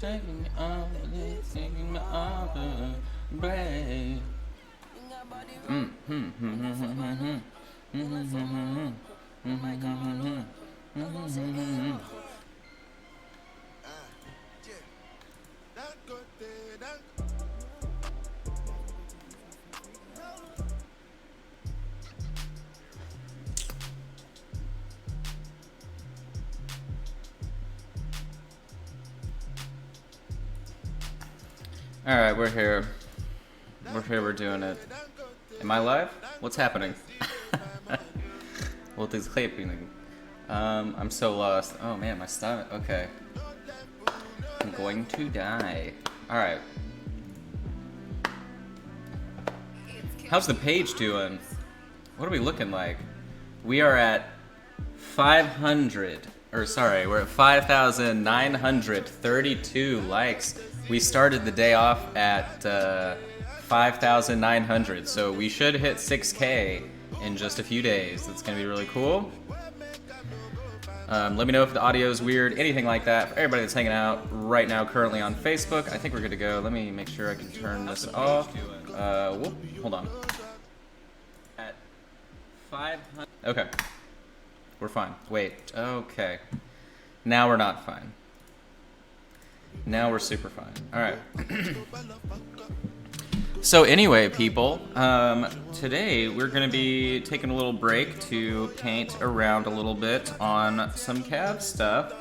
Taking me all, taking me all the way. All right, we're here. We're doing it. Am I live? What's happening? What is happening? I'm so lost. Oh man, my stomach. Okay. I'm going to die. All right. How's the page doing? What are we looking like? We are at 500, or sorry, we're at 5,932 likes. We started the day off at 5,900, so we should hit 6K in just a few days. That's gonna be really cool. Let me know if the audio is weird, anything like that. For everybody that's hanging out right now currently on Facebook, I think we're good to go. Let me make sure I can turn this off. Whoop, hold on. At 500. Okay. We're fine. Wait. Okay. Now we're not fine. Now we're super fine. All right. So anyway, people, today we're going to be taking a little break to paint around a little bit on some CAV stuff.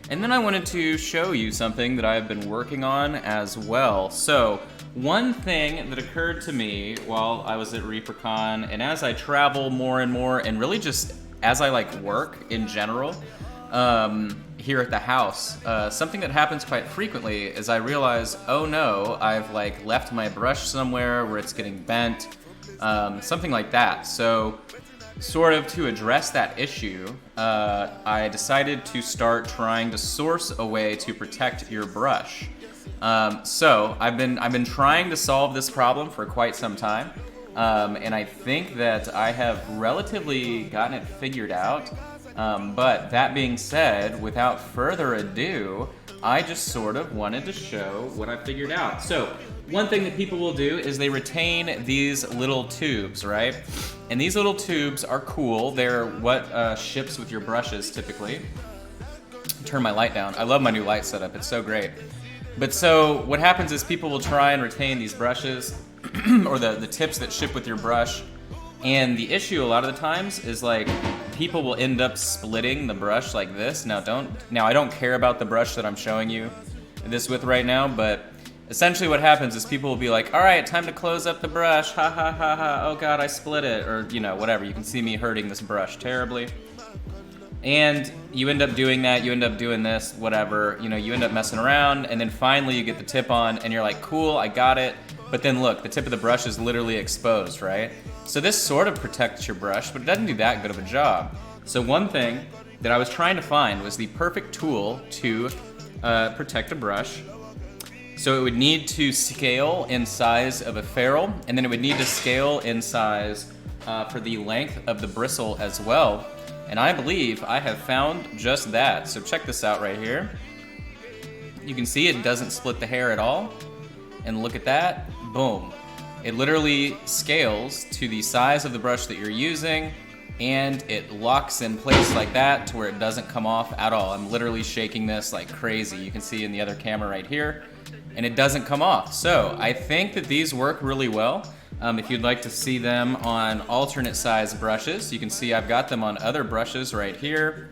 And then I wanted to show you something that I've been working on as well. So one thing that occurred to me while I was at ReaperCon, and as I travel more and more, and really just as I like work in general, here at the house, something that happens quite frequently is I realize, oh no, I've like left my brush somewhere where it's getting bent, something like that. So sort of to address that issue, I decided to start trying to source a way to protect your brush. So I've been trying to solve this problem for quite some time, and I think that I have relatively gotten it figured out. But that being said, without further ado, I just sort of wanted to show what I figured out. So one thing that people will do is they retain these little tubes, right? And these little tubes are cool. They're what ships with your brushes typically. Turn my light down. I love my new light setup. It's so great. But so what happens is people will try and retain these brushes or the tips that ship with your brush. And the issue a lot of the times is like people will end up splitting the brush like this. Now I don't care about the brush that I'm showing you this with right now, but essentially what happens is people will be like, all right, time to close up the brush. Ha ha ha ha. Oh God, I split it. Or, you know, whatever. You can see me hurting this brush terribly. And you end up doing that, you end up doing this, whatever, you know, you end up messing around, and then finally you get the tip on, and you're like, cool, I got it. But then look, the tip of the brush is literally exposed, right? So this sort of protects your brush, but it doesn't do that good of a job. So one thing that I was trying to find was the perfect tool to protect a brush. So it would need to scale in size of a ferrule, and then it would need to scale in size for the length of the bristle as well. And I believe I have found just that. So check this out right here. You can see it doesn't split the hair at all. And look at that, boom. It literally scales to the size of the brush that you're using, and it locks in place like that to where it doesn't come off at all. I'm literally shaking this like crazy. You can see in the other camera right here, and it doesn't come off. So I think that these work really well. If you'd like to see them on alternate size brushes, you can see I've got them on other brushes right here.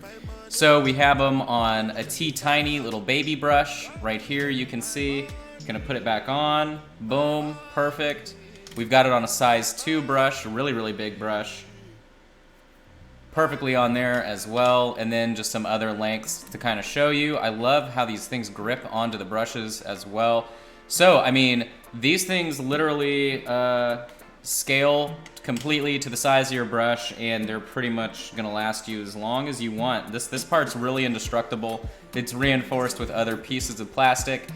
So we have them on a teeny little baby brush right here, you can see. Gonna put it back on, boom, perfect. We've got it on a size 2 brush, a really, really big brush. Perfectly on there as well, and then just some other lengths to kind of show you. I love how these things grip onto the brushes as well. So, I mean, these things literally scale completely to the size of your brush, and they're pretty much gonna last you as long as you want. This part's really indestructible. It's reinforced with other pieces of plastic.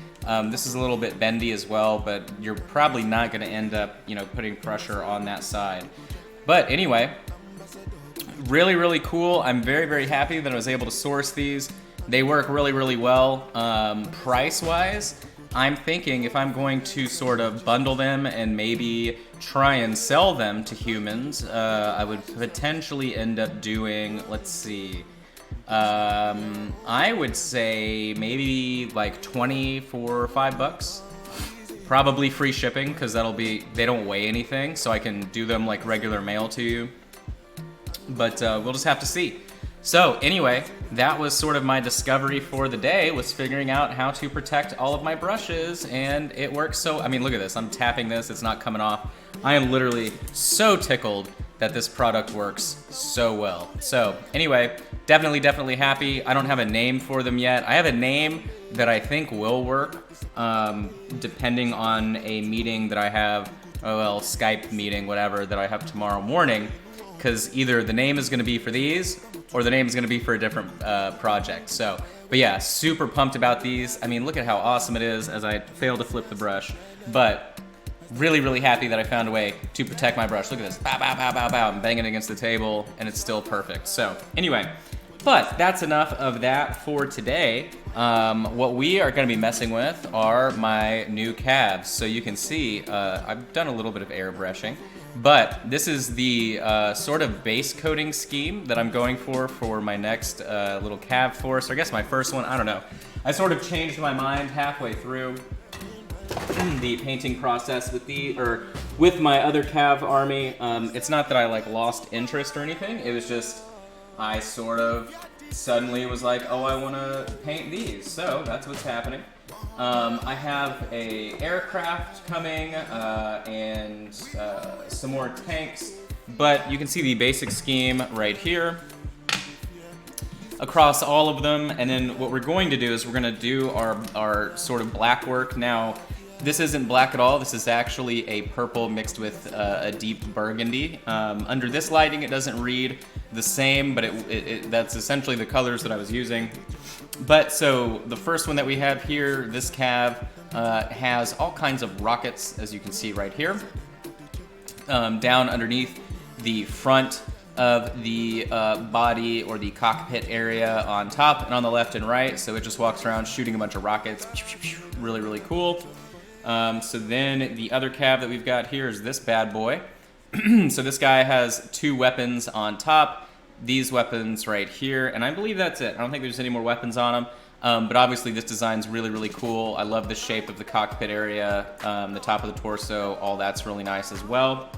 This is a little bit bendy as well, but you're probably not gonna end up, you know, putting pressure on that side. But anyway, really, really cool. I'm very, very happy that I was able to source these. They work really, really well. Price-wise, I'm thinking if I'm going to sort of bundle them and maybe try and sell them to humans, I would potentially end up doing, let's see, I would say maybe like 20 for $5. Probably free shipping, because they don't weigh anything, so I can do them like regular mail to you. But we'll just have to see. So anyway, that was sort of my discovery for the day, was figuring out how to protect all of my brushes, and it works. So, I mean, look at this, I'm tapping this, it's not coming off. I am literally so tickled that this product works so well. So anyway, definitely happy. I don't have a name for them yet. I have a name that I think will work, depending on a meeting that I have, Skype meeting, whatever, that I have tomorrow morning, because either the name is gonna be for these, or the name is gonna be for a different project. So, but yeah, super pumped about these. I mean, look at how awesome it is as I fail to flip the brush, but really happy that I found a way to protect my brush. Look at this, bow, bow, bow, bow, bow. I'm banging against the table, and it's still perfect. So anyway, but that's enough of that for today. What we are gonna be messing with are my new CAVs. So you can see, I've done a little bit of airbrushing, but this is the sort of base coating scheme that I'm going for my next little CAV force, or I guess my first one, I don't know. I sort of changed my mind halfway through the painting process with my other CAV army. It's not that I like lost interest or anything, it was just I sort of suddenly was like, oh, I want to paint these, so that's what's happening. I have a aircraft coming and some more tanks, but you can see the basic scheme right here across all of them. And then what we're going to do is we're going to do our sort of black work. Now, this isn't black at all. This is actually a purple mixed with a deep burgundy. Under this lighting, it doesn't read the same, but that's essentially the colors that I was using. But so the first one that we have here, this CAV, has all kinds of rockets, as you can see right here, down underneath the front of the body or the cockpit area on top and on the left and right. So it just walks around shooting a bunch of rockets. Really cool. So then the other CAV that we've got here is this bad boy. So this guy has 2 weapons on top, these weapons right here, and I believe that's it. I don't think there's any more weapons on them, but obviously this design's really cool. I love the shape of the cockpit area, the top of the torso, all that's really nice as well.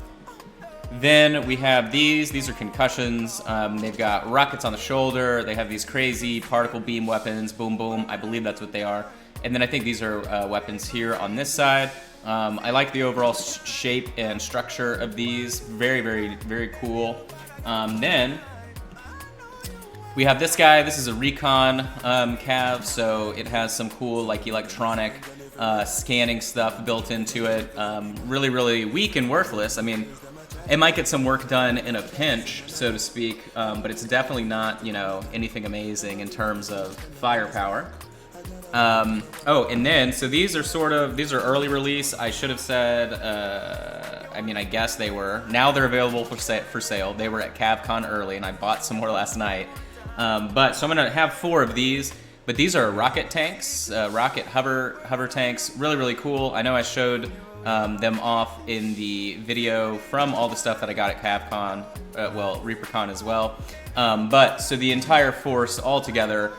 Then we have these are concussions. They've got rockets on the shoulder, they have these crazy particle beam weapons, boom boom, I believe that's what they are. And then I think these are weapons here on this side. I like the overall shape and structure of these. Very cool. Then we have this guy. This is a recon CAV, so it has some cool like electronic scanning stuff built into it. Really weak and worthless. I mean, it might get some work done in a pinch, so to speak, but it's definitely not, anything amazing in terms of firepower. And then, so these are early release. I should have said, I guess they were. Now they're available for sale. They were at CavCon early, and I bought some more last night. So I'm gonna have 4 of these, but these are rocket tanks, rocket hover tanks. Really cool. I know I showed them off in the video from all the stuff that I got at CavCon, ReaperCon as well. But so the entire force all together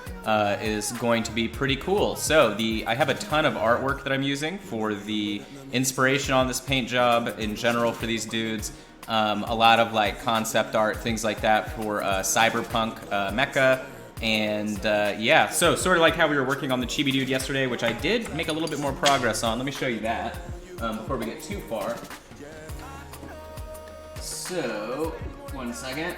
is going to be pretty cool. So I have a ton of artwork that I'm using for the inspiration on this paint job in general for these dudes. A lot of like concept art, things like that for cyberpunk mecha. And yeah, so sort of like how we were working on the Chibi dude yesterday, which I did make a little bit more progress on. Let me show you that before we get too far. So, one second.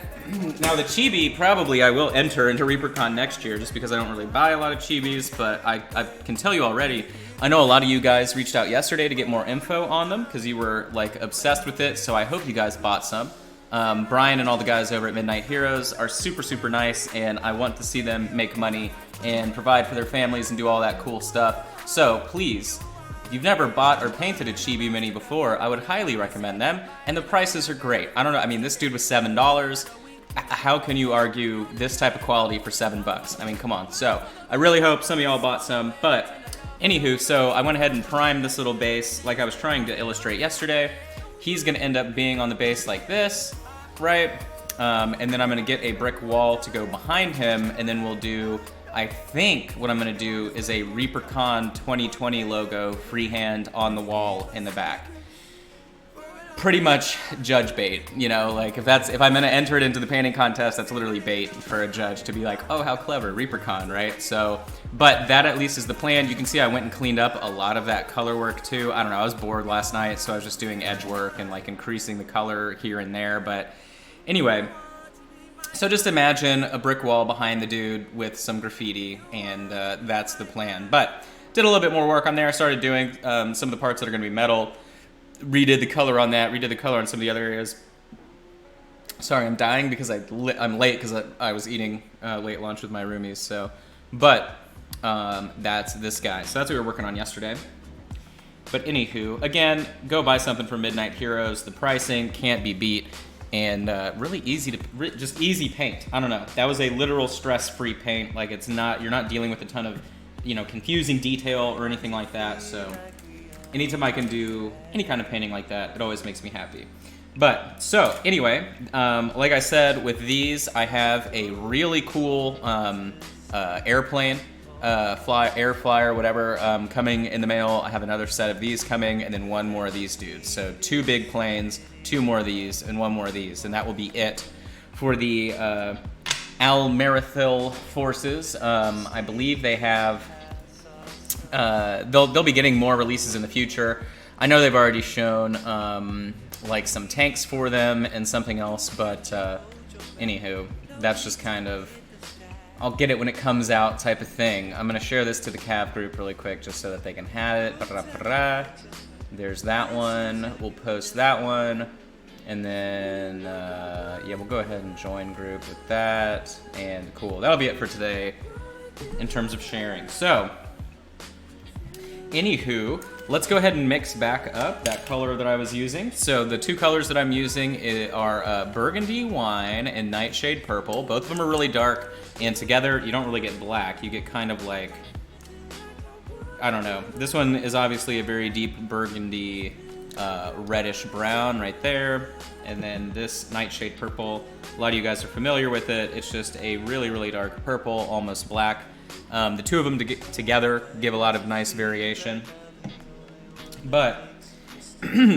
Now the Chibi, probably I will enter into ReaperCon next year just because I don't really buy a lot of Chibis, but I can tell you already, I know a lot of you guys reached out yesterday to get more info on them because you were like obsessed with it, so I hope you guys bought some. Brian and all the guys over at Midnight Heroes are super nice, and I want to see them make money and provide for their families and do all that cool stuff. So please, if you've never bought or painted a Chibi Mini before, I would highly recommend them, and the prices are great. I don't know, I mean, this dude was $7. how can you argue this type of quality for $7? I mean, come on. So I really hope some of y'all bought some, but anywho, so I went ahead and primed this little base like I was trying to illustrate yesterday. He's gonna end up being on the base like this, right? And then I'm gonna get a brick wall to go behind him, and then we'll do, I think what I'm gonna do is a ReaperCon 2020 logo freehand on the wall in the back. Pretty much judge bait, you know, like if I'm gonna enter it into the painting contest, that's literally bait for a judge to be like, oh, how clever, ReaperCon, right? So, but that at least is the plan. You can see I went and cleaned up a lot of that color work too. I don't know, I was bored last night, so I was just doing edge work and like increasing the color here and there. But anyway, so just imagine a brick wall behind the dude with some graffiti, and that's the plan. But did a little bit more work on there. I started doing some of the parts that are gonna be metal. Redid the color on that, redid the color on some of the other areas. Sorry, I'm dying because I'm late because I was eating late lunch with my roomies. So, but that's this guy. So that's what we were working on yesterday. But anywho, again, go buy something from Midnight Heroes. The pricing can't be beat, and really easy to just easy paint. I don't know. That was a literal stress-free paint. Like it's not, you're not dealing with a ton of, you know, confusing detail or anything like that. So anytime I can do any kind of painting like that, it always makes me happy. But, so, anyway, like I said, with these, I have a really cool airplane, air flyer, whatever, coming in the mail. I have another set of these coming, and then one more of these dudes. So 2 big planes, 2 more of these, and 1 more of these. And that will be it for the Almerathil forces. I believe they have... they'll be getting more releases in the future. I know they've already shown like some tanks for them and something else, but anywho, that's just kind of, I'll get it when it comes out type of thing. I'm gonna share this to the CAV group really quick just so that they can have it. There's that one. We'll post that one, and then yeah, we'll go ahead and join group with that. And cool, that'll be it for today in terms of sharing. So anywho, let's go ahead and mix back up that color that I was using. So the 2 colors that I'm using are Burgundy Wine and Nightshade Purple. Both of them are really dark, and together you don't really get black. You get kind of like, I don't know. This one is obviously a very deep burgundy, reddish brown right there. And then this Nightshade Purple, a lot of you guys are familiar with it. It's just a really, really dark purple, almost black. The 2 of them together give a lot of nice variation. But,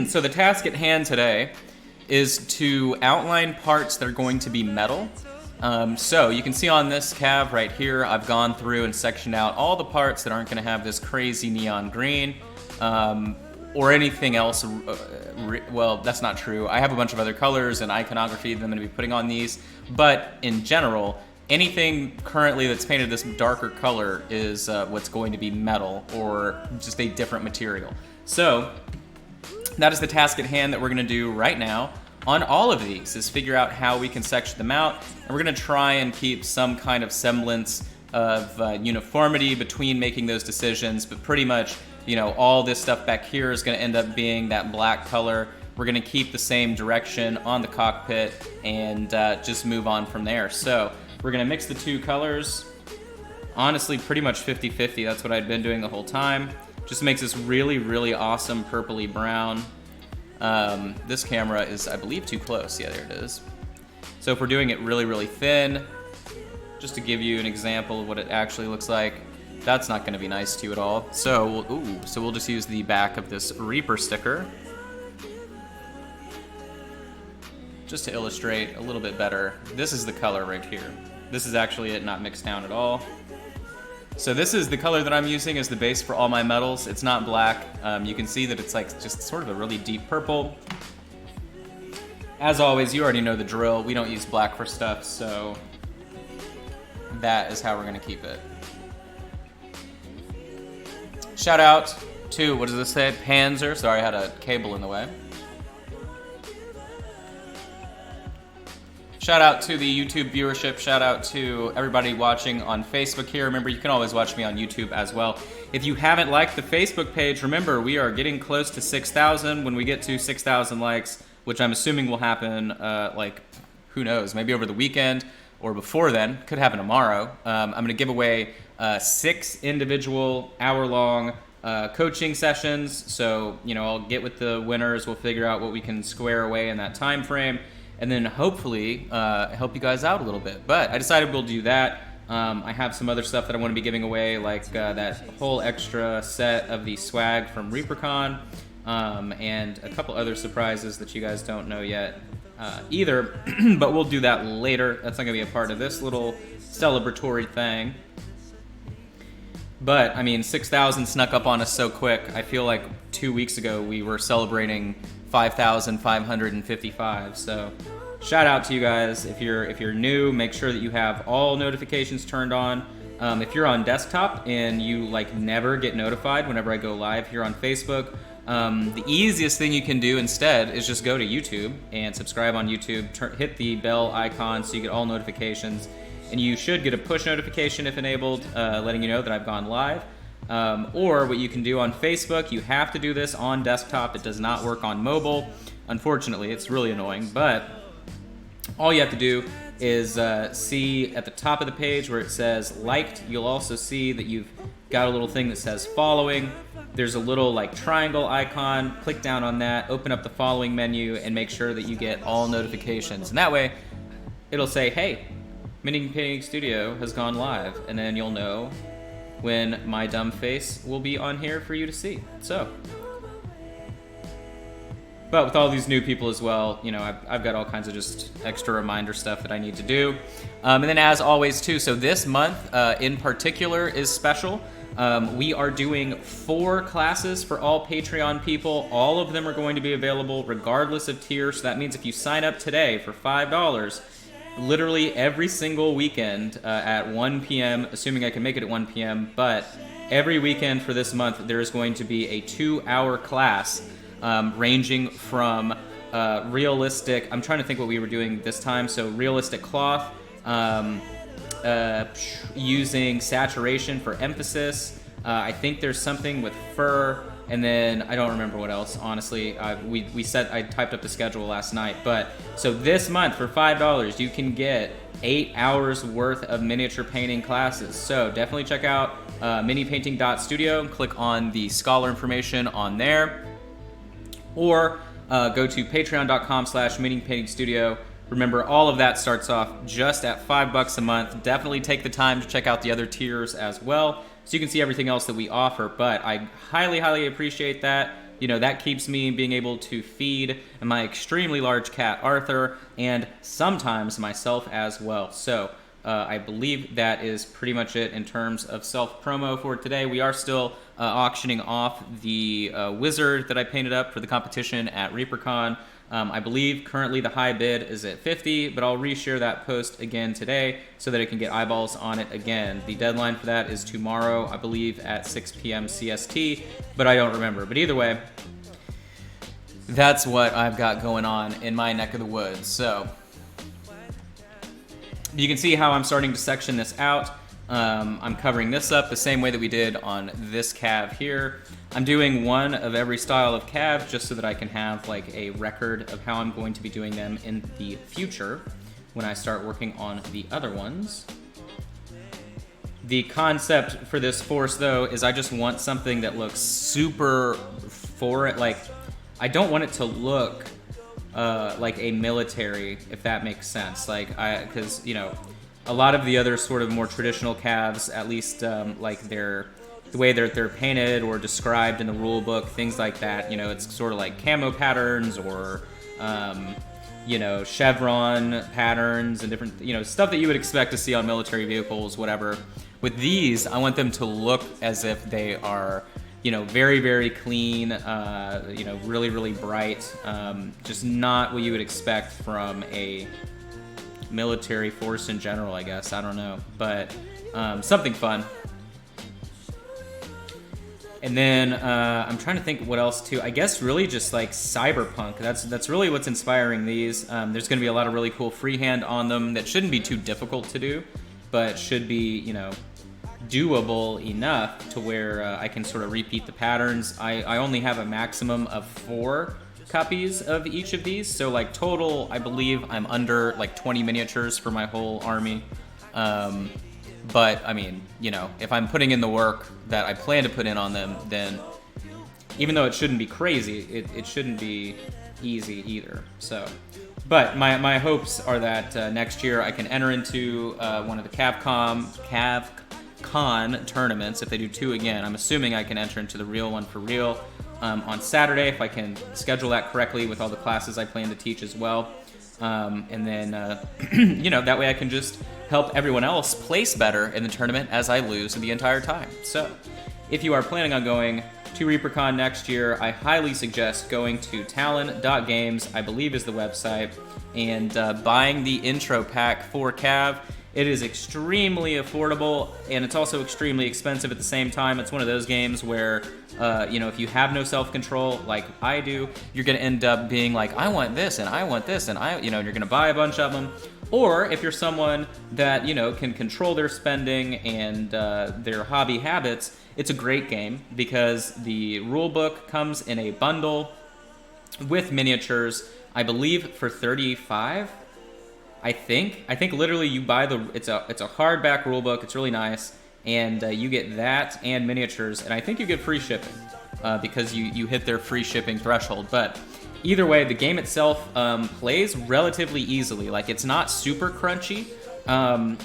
so the task at hand today is to outline parts that are going to be metal. So you can see on this CAV right here, I've gone through and sectioned out all the parts that aren't going to have this crazy neon green or anything else. Well, that's not true. I have a bunch of other colors and iconography that I'm going to be putting on these. But in general, anything currently that's painted this darker color is what's going to be metal or just a different material. So that is the task at hand that we're gonna do right now on all of these, is figure out how we can section them out. And we're gonna try and keep some kind of semblance of uniformity between making those decisions, but pretty much, you know, all this stuff back here is gonna end up being that black color. We're gonna keep the same direction on the cockpit and just move on from there. So we're gonna mix the 2 colors. Honestly, pretty much 50-50. That's what I'd been doing the whole time. Just makes this really, really awesome purpley brown. This camera is, I believe, too close. Yeah, there it is. So if we're doing it really, really thin, just to give you an example of what it actually looks like, that's not gonna be nice to you at all. So, so we'll just use the back of this Reaper sticker just to illustrate a little bit better. This is the color right here. This is actually it, not mixed down at all. So this is the color that I'm using as the base for all my metals. It's not black. You can see that it's like just sort of a really deep purple. As always, you already know the drill. We don't use black for stuff, so that is how we're gonna keep it. Shout out to, what does this say? Panzer. Sorry, I had a cable in the way. Shout out to the YouTube viewership. Shout out to everybody watching on Facebook here. Remember, you can always watch me on YouTube as well. If you haven't liked the Facebook page, remember, we are getting close to 6,000. When we get to 6,000 likes, which I'm assuming will happen like who knows, maybe over the weekend or before then, could happen tomorrow. I'm going to give away 6 individual hour-long coaching sessions. So, I'll get with the winners. We'll figure out what we can square away in that time frame, and then hopefully help you guys out a little bit. But I decided we'll do that. I have some other stuff that I want to be giving away, like that whole extra set of the swag from ReaperCon, and a couple other surprises that you guys don't know yet either, but we'll do that later. That's not going to be a part of this little celebratory thing. But, 6,000 snuck up on us so quick. I feel like 2 weeks ago we were celebrating 5,555, so shout out to you guys. If you're new, make sure that you have all notifications turned on. If you're on desktop and you never get notified whenever I go live here on Facebook, the easiest thing you can do instead is just go to YouTube and subscribe on YouTube. Hit the bell icon so you get all notifications, and you should get a push notification if enabled, letting you know that I've gone live. Or what you can do on Facebook, you have to do this on desktop. It does not work on mobile. Unfortunately, it's really annoying, but all you have to do is see at the top of the page where it says liked. You'll also see that you've got a little thing that says following. There's a little triangle icon. Click down on that, open up the following menu, and make sure that you get all notifications. And that way, it'll say, hey, Mini Painting Studio has gone live, and then you'll know when my dumb face will be on here for you to see. But with all these new people as well, I've got all kinds of just extra reminder stuff that I need to do. And then as always too, so this month in particular is special. We are doing 4 classes for all Patreon people. All of them are going to be available regardless of tier. So that means if you sign up today for $5, literally every single weekend at 1 p.m., assuming I can make it at 1 p.m., but every weekend for this month, there is going to be a 2-hour class ranging from realistic, I'm trying to think what we were doing this time, so realistic cloth, using saturation for emphasis. I think there's something with fur, and then I don't remember what else, honestly. I typed up the schedule last night, but so this month for $5, you can get 8 hours worth of miniature painting classes. So definitely check out minipainting.studio and click on the scholar information on there, or go to patreon.com/minipaintingstudio. Remember, all of that starts off just at $5 a month. Definitely take the time to check out the other tiers as well, so you can see everything else that we offer. But I highly, highly appreciate that. That keeps me being able to feed my extremely large cat, Arthur, and sometimes myself as well. So I believe that is pretty much it in terms of self-promo for today. We are still auctioning off the wizard that I painted up for the competition at ReaperCon. I believe currently the high bid is at 50, but I'll reshare that post again today so that I can get eyeballs on it again. The deadline for that is tomorrow, I believe, at 6 p.m. CST, but I don't remember. But either way, that's what I've got going on in my neck of the woods. So you can see how I'm starting to section this out. I'm covering this up the same way that we did on this CAV here. I'm doing one of every style of CAV just so that I can have a record of how I'm going to be doing them in the future when I start working on the other ones. The concept for this force, though, is I just want something that looks super I don't want it to look like a military, if that makes sense. Because a lot of the other sort of more traditional CAVs, at least the way they're painted or described in the rule book, things like that, it's sort of like camo patterns or chevron patterns and different, stuff that you would expect to see on military vehicles, whatever. With these, I want them to look as if they are very, very clean, really, really bright, just not what you would expect from a military force in general, I guess. I don't know, but something fun. And then I'm trying to think what else too. I guess really just cyberpunk. That's really what's inspiring these. There's going to be a lot of really cool freehand on them that shouldn't be too difficult to do, but should be doable enough to where I can sort of repeat the patterns. I only have a maximum of 4 copies of each of these. So like total, I believe I'm under like 20 miniatures for my whole army. But I mean, you know, if I'm putting in the work that I plan to put in on them, then even though it shouldn't be crazy, it shouldn't be easy either. So, but my hopes are that next year I can enter into one of the CAVCon tournaments. If they do 2 again, I'm assuming I can enter into the real one for real on Saturday if I can schedule that correctly with all the classes I plan to teach as well. And then, you know, that way I can just help everyone else place better in the tournament as I lose the entire time. So, if you are planning on going to ReaperCon next year, I highly suggest going to Talon.games, I believe is the website, and buying the intro pack for CAV. It is extremely affordable, and it's also extremely expensive at the same time. It's one of those games where, you know, if you have no self-control like I do, you're going to end up being like, I want this, and I want this, and you know, you're going to buy a bunch of them. Or if you're someone that, you know, can control their spending and their hobby habits, it's a great game because the rule book comes in a bundle with miniatures, I believe for $35. I think literally you buy it's a hardback rule book. It's really nice, and you get that and miniatures, and I think you get free shipping because you hit their free shipping threshold. But either way, the game itself plays relatively easily. Like, it's not super crunchy.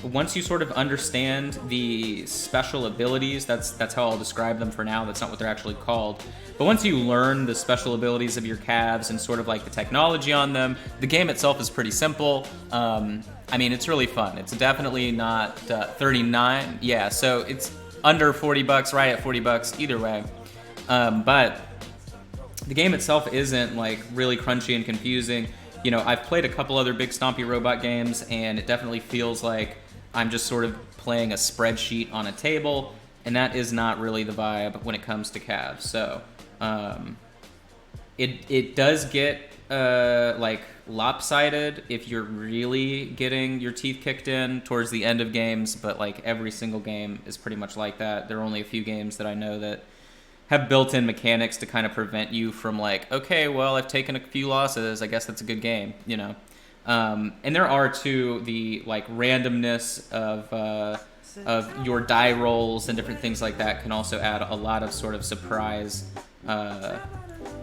Once you sort of understand the special abilities, that's how I'll describe them for now. That's not what they're actually called. But once you learn the special abilities of your CAVs and sort of like the technology on them, the game itself is pretty simple. I mean, it's really fun. It's definitely not $39. Yeah, so it's under $40, right at $40 either way. But the game itself isn't like really crunchy and confusing. You know, I've played a couple other big stompy robot games, and it definitely feels like I'm just sort of playing a spreadsheet on a table, and that is not really the vibe when it comes to CAV. So, it does get like lopsided if you're really getting your teeth kicked in towards the end of games, but like every single game is pretty much like that. There are only a few games that I know that have built-in mechanics to kind of prevent you from like, okay, well, I've taken a few losses, I guess that's a good game, you know. And there are too the like randomness of your die rolls and different things like that can also add a lot of sort of surprise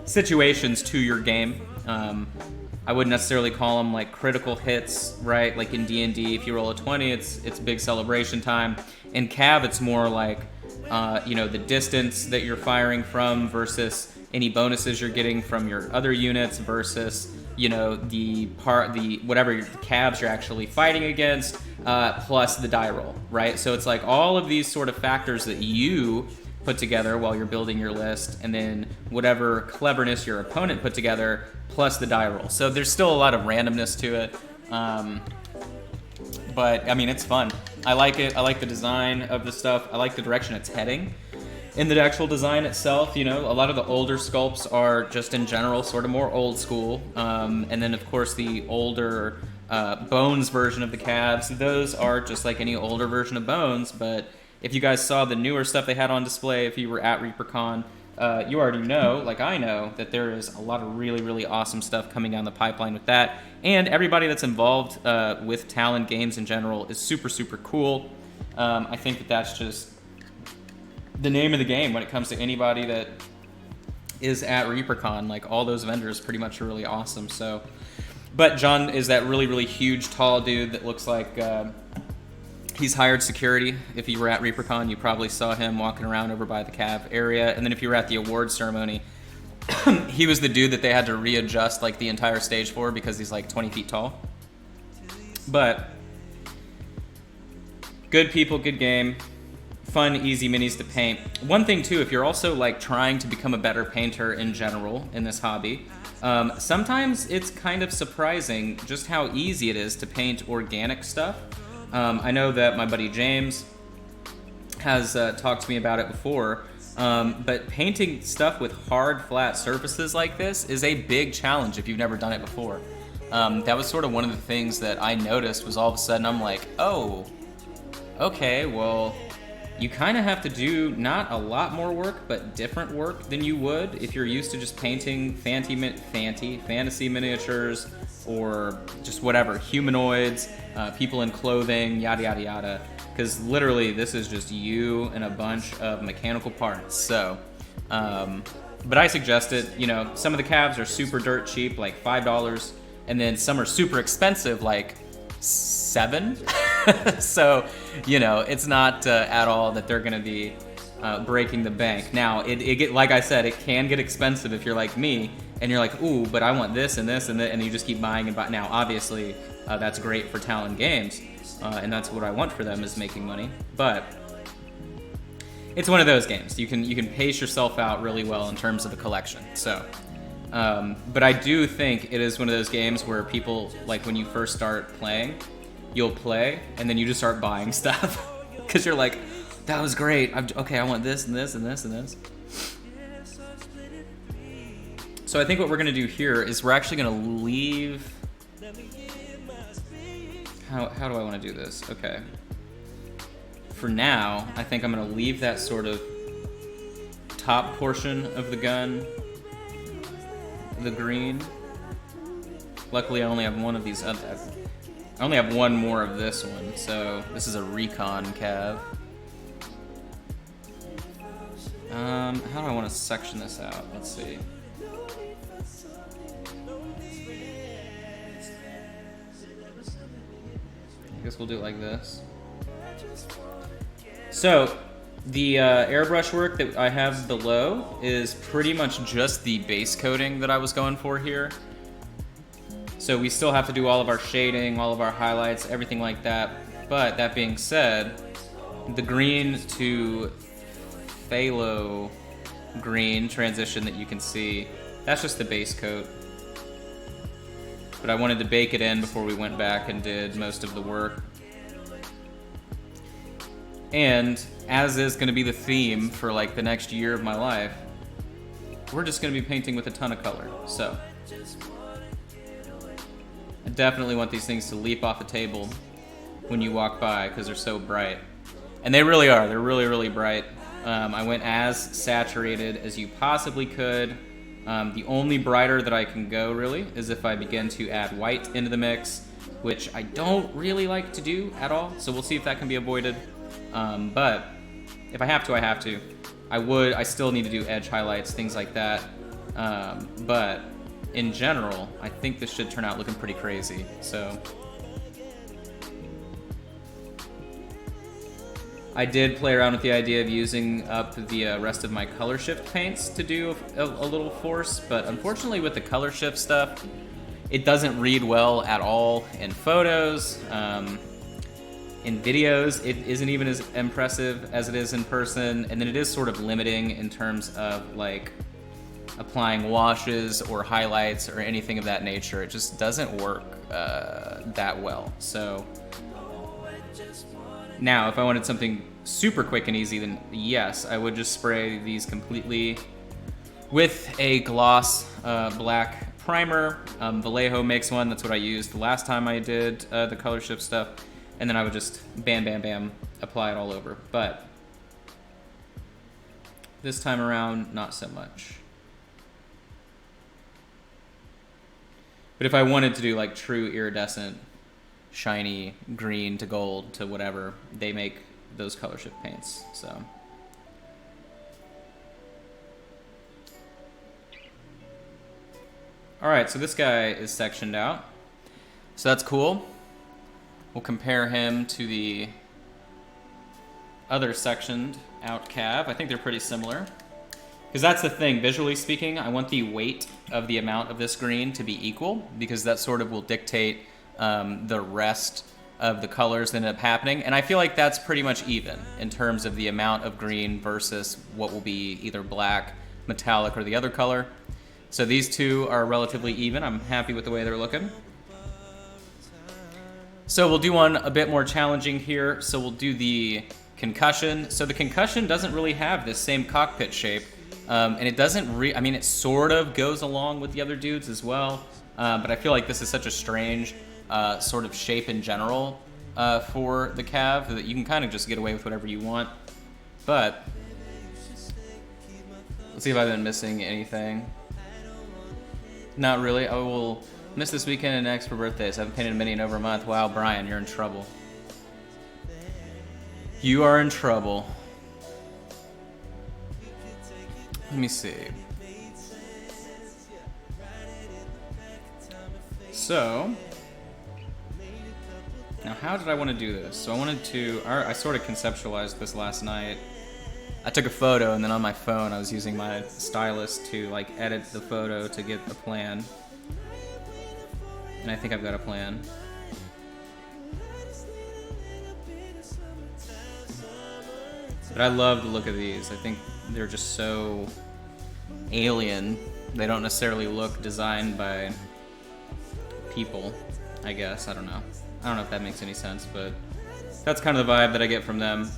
situations to your game. I wouldn't necessarily call them like critical hits, right? Like in D&D, if you roll a 20, it's big celebration time. In CAV, it's more like you know, the distance that you're firing from versus any bonuses you're getting from your other units versus, you know, whatever the CAVs you're actually fighting against, plus the die roll, right? So it's like all of these sort of factors that you put together while you're building your list, and then whatever cleverness your opponent put together, plus the die roll. So there's still a lot of randomness to it. But I mean, it's fun. I like it. I like the design of the stuff. I like the direction it's heading in the actual design itself. You know, a lot of the older sculpts are just in general sort of more old school. And then of course the older Bones version of the CAVs, those are just like any older version of Bones. But if you guys saw the newer stuff they had on display, if you were at ReaperCon, you already know, like I know, that there is a lot of really, really awesome stuff coming down the pipeline with that. And everybody that's involved with Talon games in general is super, super cool. I think that that's just the name of the game when it comes to anybody that is at ReaperCon. Like, all those vendors pretty much are really awesome. So, but John is that really, really huge, tall dude that looks like he's hired security. If you were at ReaperCon, you probably saw him walking around over by the CAV area. And then if you were at the awards ceremony, he was the dude that they had to readjust like the entire stage for because he's like 20 feet tall. But good people, good game, fun, easy minis to paint. One thing too, if you're also like trying to become a better painter in general in this hobby, sometimes it's kind of surprising just how easy it is to paint organic stuff. I know that my buddy James has talked to me about it before, but painting stuff with hard, flat surfaces like this is a big challenge if you've never done it before. That was sort of one of the things that I noticed was all of a sudden I'm like, oh, okay, well, you kind of have to do not a lot more work, but different work than you would if you're used to just painting fantasy miniatures or just whatever, humanoids, people in clothing, yada, yada, yada. Because literally this is just you and a bunch of mechanical parts. So, but I suggest it. You know, some of the CAVs are super dirt cheap, like $5, and then some are super expensive, like $7. So, you know, it's not at all that they're gonna be breaking the bank. Now, it get, like I said, it can get expensive if you're like me and you're like, ooh, but I want this and this and that, and you just keep buying and buying. Now, obviously, that's great for Talon Games, and that's what I want for them, is making money. But it's one of those games. You can pace yourself out really well in terms of the collection. So, but I do think it is one of those games where people, like, when you first start playing, you'll play and then you just start buying stuff because you're like, that was great. Okay, I want this and this and this and this. So I think what we're gonna do here is we're actually gonna leave. How do I want to do this? Okay. For now, I think I'm gonna leave that sort of top portion of the gun, the green. Luckily, I only have one of these. I only have one more of this one, so this is a recon CAV. How do I want to section this out? Let's see. I guess we'll do it like this. So, the airbrush work that I have below is pretty much just the base coating that I was going for here. So we still have to do all of our shading, all of our highlights, everything like that. But that being said, the green to phthalo green transition that you can see, that's just the base coat. But I wanted to bake it in before we went back and did most of the work. And as is going to be the theme for like the next year of my life, we're just going to be painting with a ton of color. So I definitely want these things to leap off the table when you walk by because they're so bright. And they really are. They're really, really bright. I went as saturated as you possibly could. The only brighter that I can go, really, is if I begin to add white into the mix, which I don't really like to do at all. So we'll see if that can be avoided. But if I have to, I have to. I still need to do edge highlights, things like that. But in general, I think this should turn out looking pretty crazy. So I did play around with the idea of using up the rest of my color shift paints to do a little force, but unfortunately with the color shift stuff, it doesn't read well at all in photos. In videos, it isn't even as impressive as it is in person, and then it is sort of limiting in terms of like applying washes or highlights or anything of that nature. It just doesn't work that well. So now, if I wanted something super quick and easy, then yes, I would just spray these completely with a gloss black primer. Vallejo makes one. That's what I used the last time I did the color shift stuff. And then I would just bam, bam, bam, apply it all over. But this time around, not so much. But if I wanted to do like true iridescent, shiny green to gold to whatever, they make those color shift paints. So all right, so this guy is sectioned out, so that's cool. We'll compare him to the other sectioned out CAV. I think they're pretty similar, because that's the thing, visually speaking, I want the weight of the amount of this green to be equal, because that sort of will dictate the rest of the colors that end up happening. And I feel like that's pretty much even in terms of the amount of green versus what will be either black, metallic, or the other color. So these two are relatively even. I'm happy with the way they're looking. So we'll do one a bit more challenging here. So we'll do the concussion. So the concussion doesn't really have this same cockpit shape. And it doesn't I mean, it sort of goes along with the other dudes as well. But I feel like this is such a strange sort of shape in general for the CAV that you can kind of just get away with whatever you want. But let's see if I've been missing anything. Not really. I will miss this weekend and next for birthdays. I haven't painted a mini in over a month. Wow, Brian, you're in trouble. You are in trouble. Let me see. So, now how did I want to do this? So I sort of conceptualized this last night. I took a photo and then on my phone I was using my stylus to like edit the photo to get the plan. And I think I've got a plan. But I love the look of these. I think they're just so alien. They don't necessarily look designed by people, I guess. I don't know. I don't know if that makes any sense, but that's kind of the vibe that I get from them.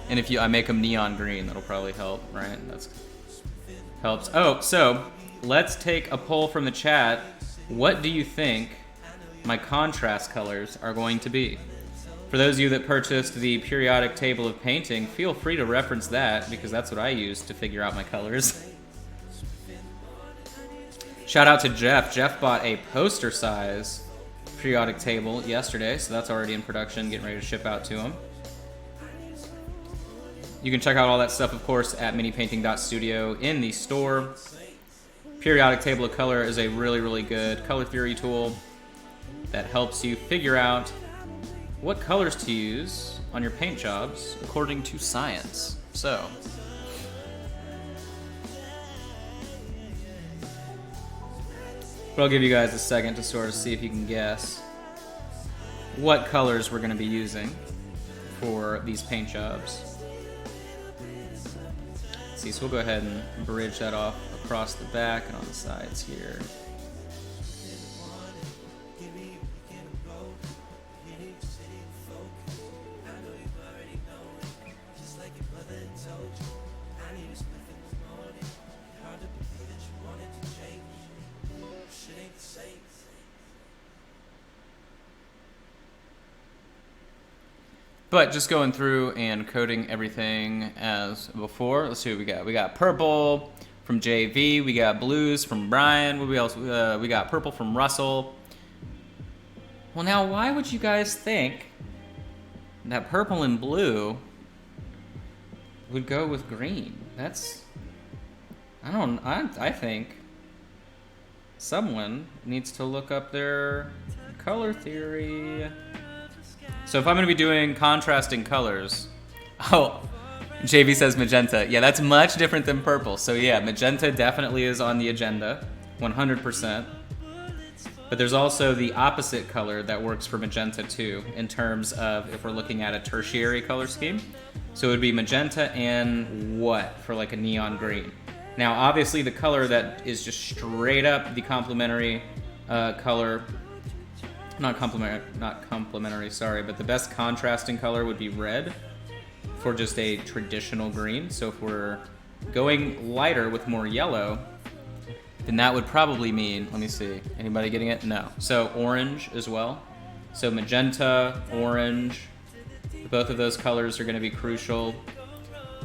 And if I make them neon green, that'll probably help, right? That's helps. Oh, so let's take a poll from the chat. What do you think my contrast colors are going to be? For those of you that purchased the periodic table of painting, feel free to reference that because that's what I use to figure out my colors. Shout out to Jeff. Jeff bought a poster size periodic table yesterday, so that's already in production, getting ready to ship out to him. You can check out all that stuff, of course, at minipainting.studio in the store. Periodic table of color is a really, really good color theory tool that helps you figure out what colors to use on your paint jobs according to science. So, but I'll give you guys a second to sort of see if you can guess what colors we're going to be using for these paint jobs. Let's see, so we'll go ahead and bridge that off across the back and on the sides here. But just going through and coating everything as before. Let's see what we got. We got purple from JV. We got blues from Brian. What else? We got purple from Russell. Well, now why would you guys think that purple and blue would go with green? That's... I think someone needs to look up their color theory. So if I'm going to be doing contrasting colors... Oh, JV says magenta. Yeah, that's much different than purple. So yeah, magenta definitely is on the agenda, 100%. But there's also the opposite color that works for magenta too, in terms of if we're looking at a tertiary color scheme. So it would be magenta and what for like a neon green. Now obviously the color that is just straight up the complementary color... Not complementary, sorry, but the best contrasting color would be red for just a traditional green. So if we're going lighter with more yellow, then that would probably mean, let me see, anybody getting it? No. So orange as well. So magenta, orange, both of those colors are going to be crucial.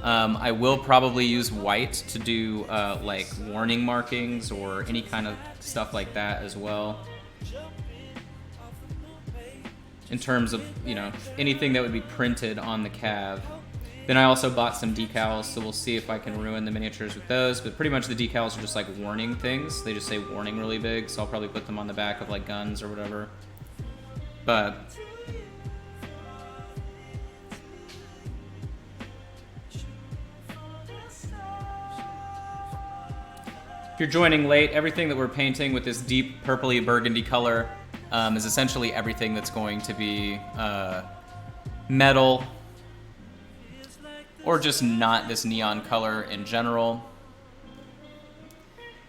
I will probably use white to do like warning markings or any kind of stuff like that as well. In terms of, you know, anything that would be printed on the CAV. Then I also bought some decals, so we'll see if I can ruin the miniatures with those. But pretty much the decals are just like warning things. They just say warning really big, so I'll probably put them on the back of like guns or whatever. But if you're joining late, everything that we're painting with this deep purpley burgundy color is essentially everything that's going to be metal or just not this neon color in general.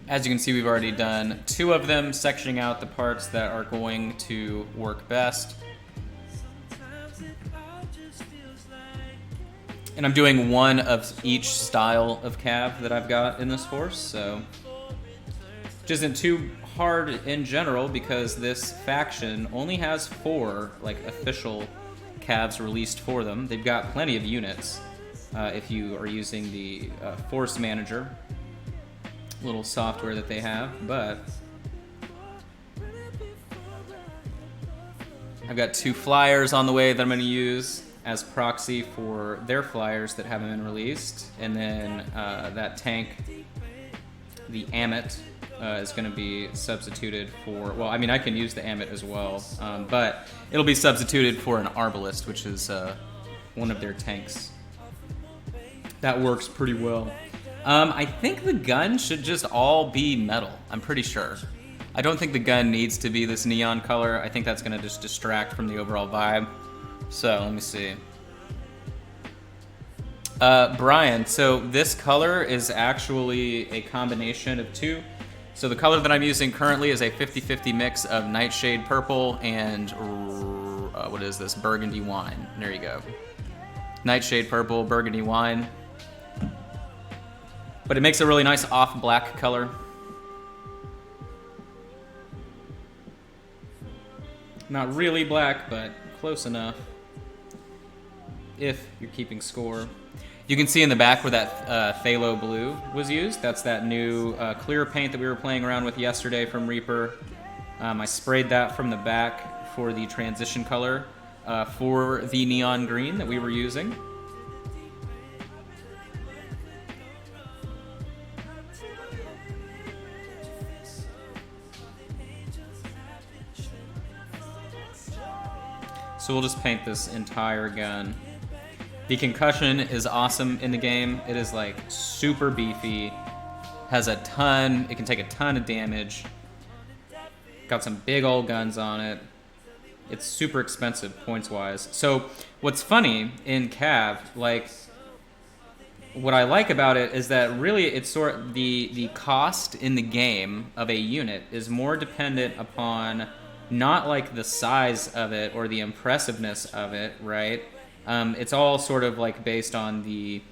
As you can see, we've already done 2 of them, sectioning out the parts that are going to work best. And I'm doing 1 of each style of CAV that I've got in this force, so which isn't too hard in general because this faction only has 4 like official CAVs released for them. They've got plenty of units if you are using the Force Manager little software that they have, but I've got 2 flyers on the way that I'm going to use as proxy for their flyers that haven't been released, and then that tank, the Amit, is going to be substituted for, well, I mean, I can use the Amit as well, but it'll be substituted for an Arbalist, which is one of their tanks. That works pretty well. I think the gun should just all be metal, I'm pretty sure. I don't think the gun needs to be this neon color. I think that's going to just distract from the overall vibe. So, let me see. Brian, so this color is actually a combination of 2. So the color that I'm using currently is a 50-50 mix of Nightshade Purple and, what is this, Burgundy Wine. There you go. Nightshade Purple, Burgundy Wine. But it makes a really nice off-black color. Not really black, but close enough. If you're keeping score. You can see in the back where that phthalo blue was used. That's that new clear paint that we were playing around with yesterday from Reaper. I sprayed that from the back for the transition color for the neon green that we were using. So we'll just paint this entire gun. The concussion is awesome in the game. It is like super beefy, has a ton, it can take a ton of damage. Got some big old guns on it. It's super expensive points-wise. So what's funny in CAV, like, what I like about it is that really it's sort of the cost in the game of a unit is more dependent upon not like the size of it or the impressiveness of it, right? It's all sort of like based on the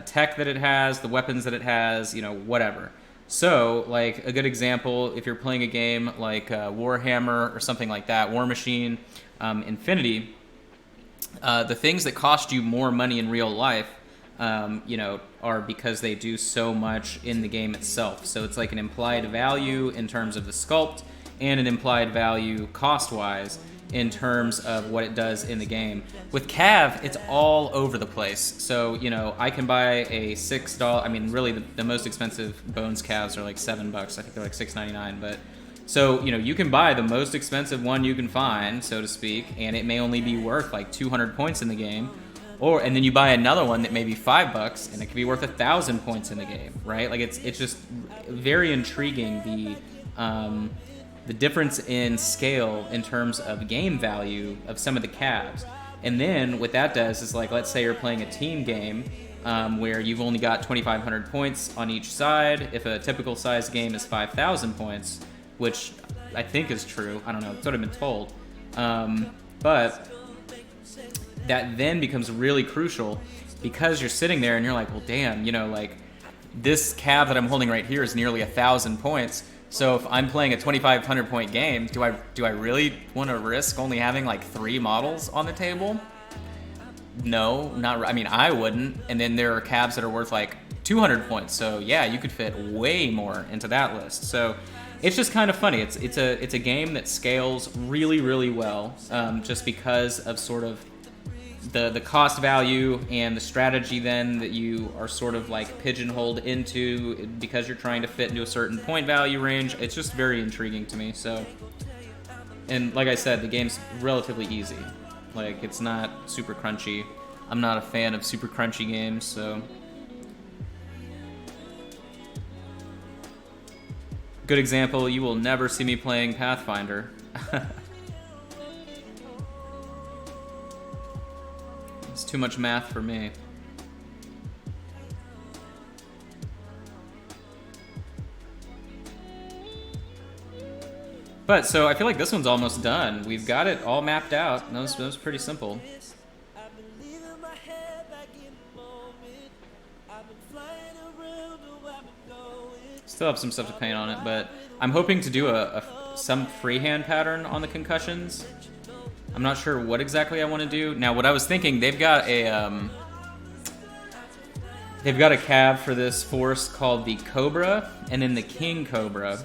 tech that it has, the weapons that it has, you know, whatever. So, like, a good example, if you're playing a game like Warhammer or something like that, War Machine, Infinity, the things that cost you more money in real life, you know, are because they do so much in the game itself. So it's like an implied value in terms of the sculpt, and an implied value cost-wise in terms of what it does in the game. With CAV, it's all over the place. So, you know, I can buy a $6, I mean, really the most expensive Bones CAVs are like $7. I think they're like $6.99, but so, you know, you can buy the most expensive one you can find, so to speak, and it may only be worth like 200 points in the game. And then you buy another one that may be $5 and it could be worth 1,000 points in the game, right? Like it's just very intriguing, the difference in scale in terms of game value of some of the CAVs. And then what that does is, like, let's say you're playing a team game where you've only got 2,500 points on each side. If a typical size game is 5,000 points, which I think is true, I don't know, it's what I've been told. But that then becomes really crucial because you're sitting there and you're like, well, damn, you know, like this CAV that I'm holding right here is nearly 1,000 points. So if I'm playing a 2,500 point game, do I really want to risk only having like 3 models on the table? No, not. I mean, I wouldn't. And then there are CAVs that are worth like 200 points. So yeah, you could fit way more into that list. So it's just kind of funny. It's a game that scales really, really well, just because of sort of the cost value and the strategy then that you are sort of like pigeonholed into because you're trying to fit into a certain point value range. It's just very intriguing to me. So, and like I said, the game's relatively easy. Like, it's not super crunchy. I'm not a fan of super crunchy games, so. Good example, you will never see me playing Pathfinder. It's too much math for me. But, so I feel like this one's almost done. We've got it all mapped out. That was pretty simple. Still have some stuff to paint on it, but I'm hoping to do some freehand pattern on the concussions. I'm not sure what exactly I want to do. Now, what I was thinking, they've got a CAV for this force called the Cobra, and then the King Cobra.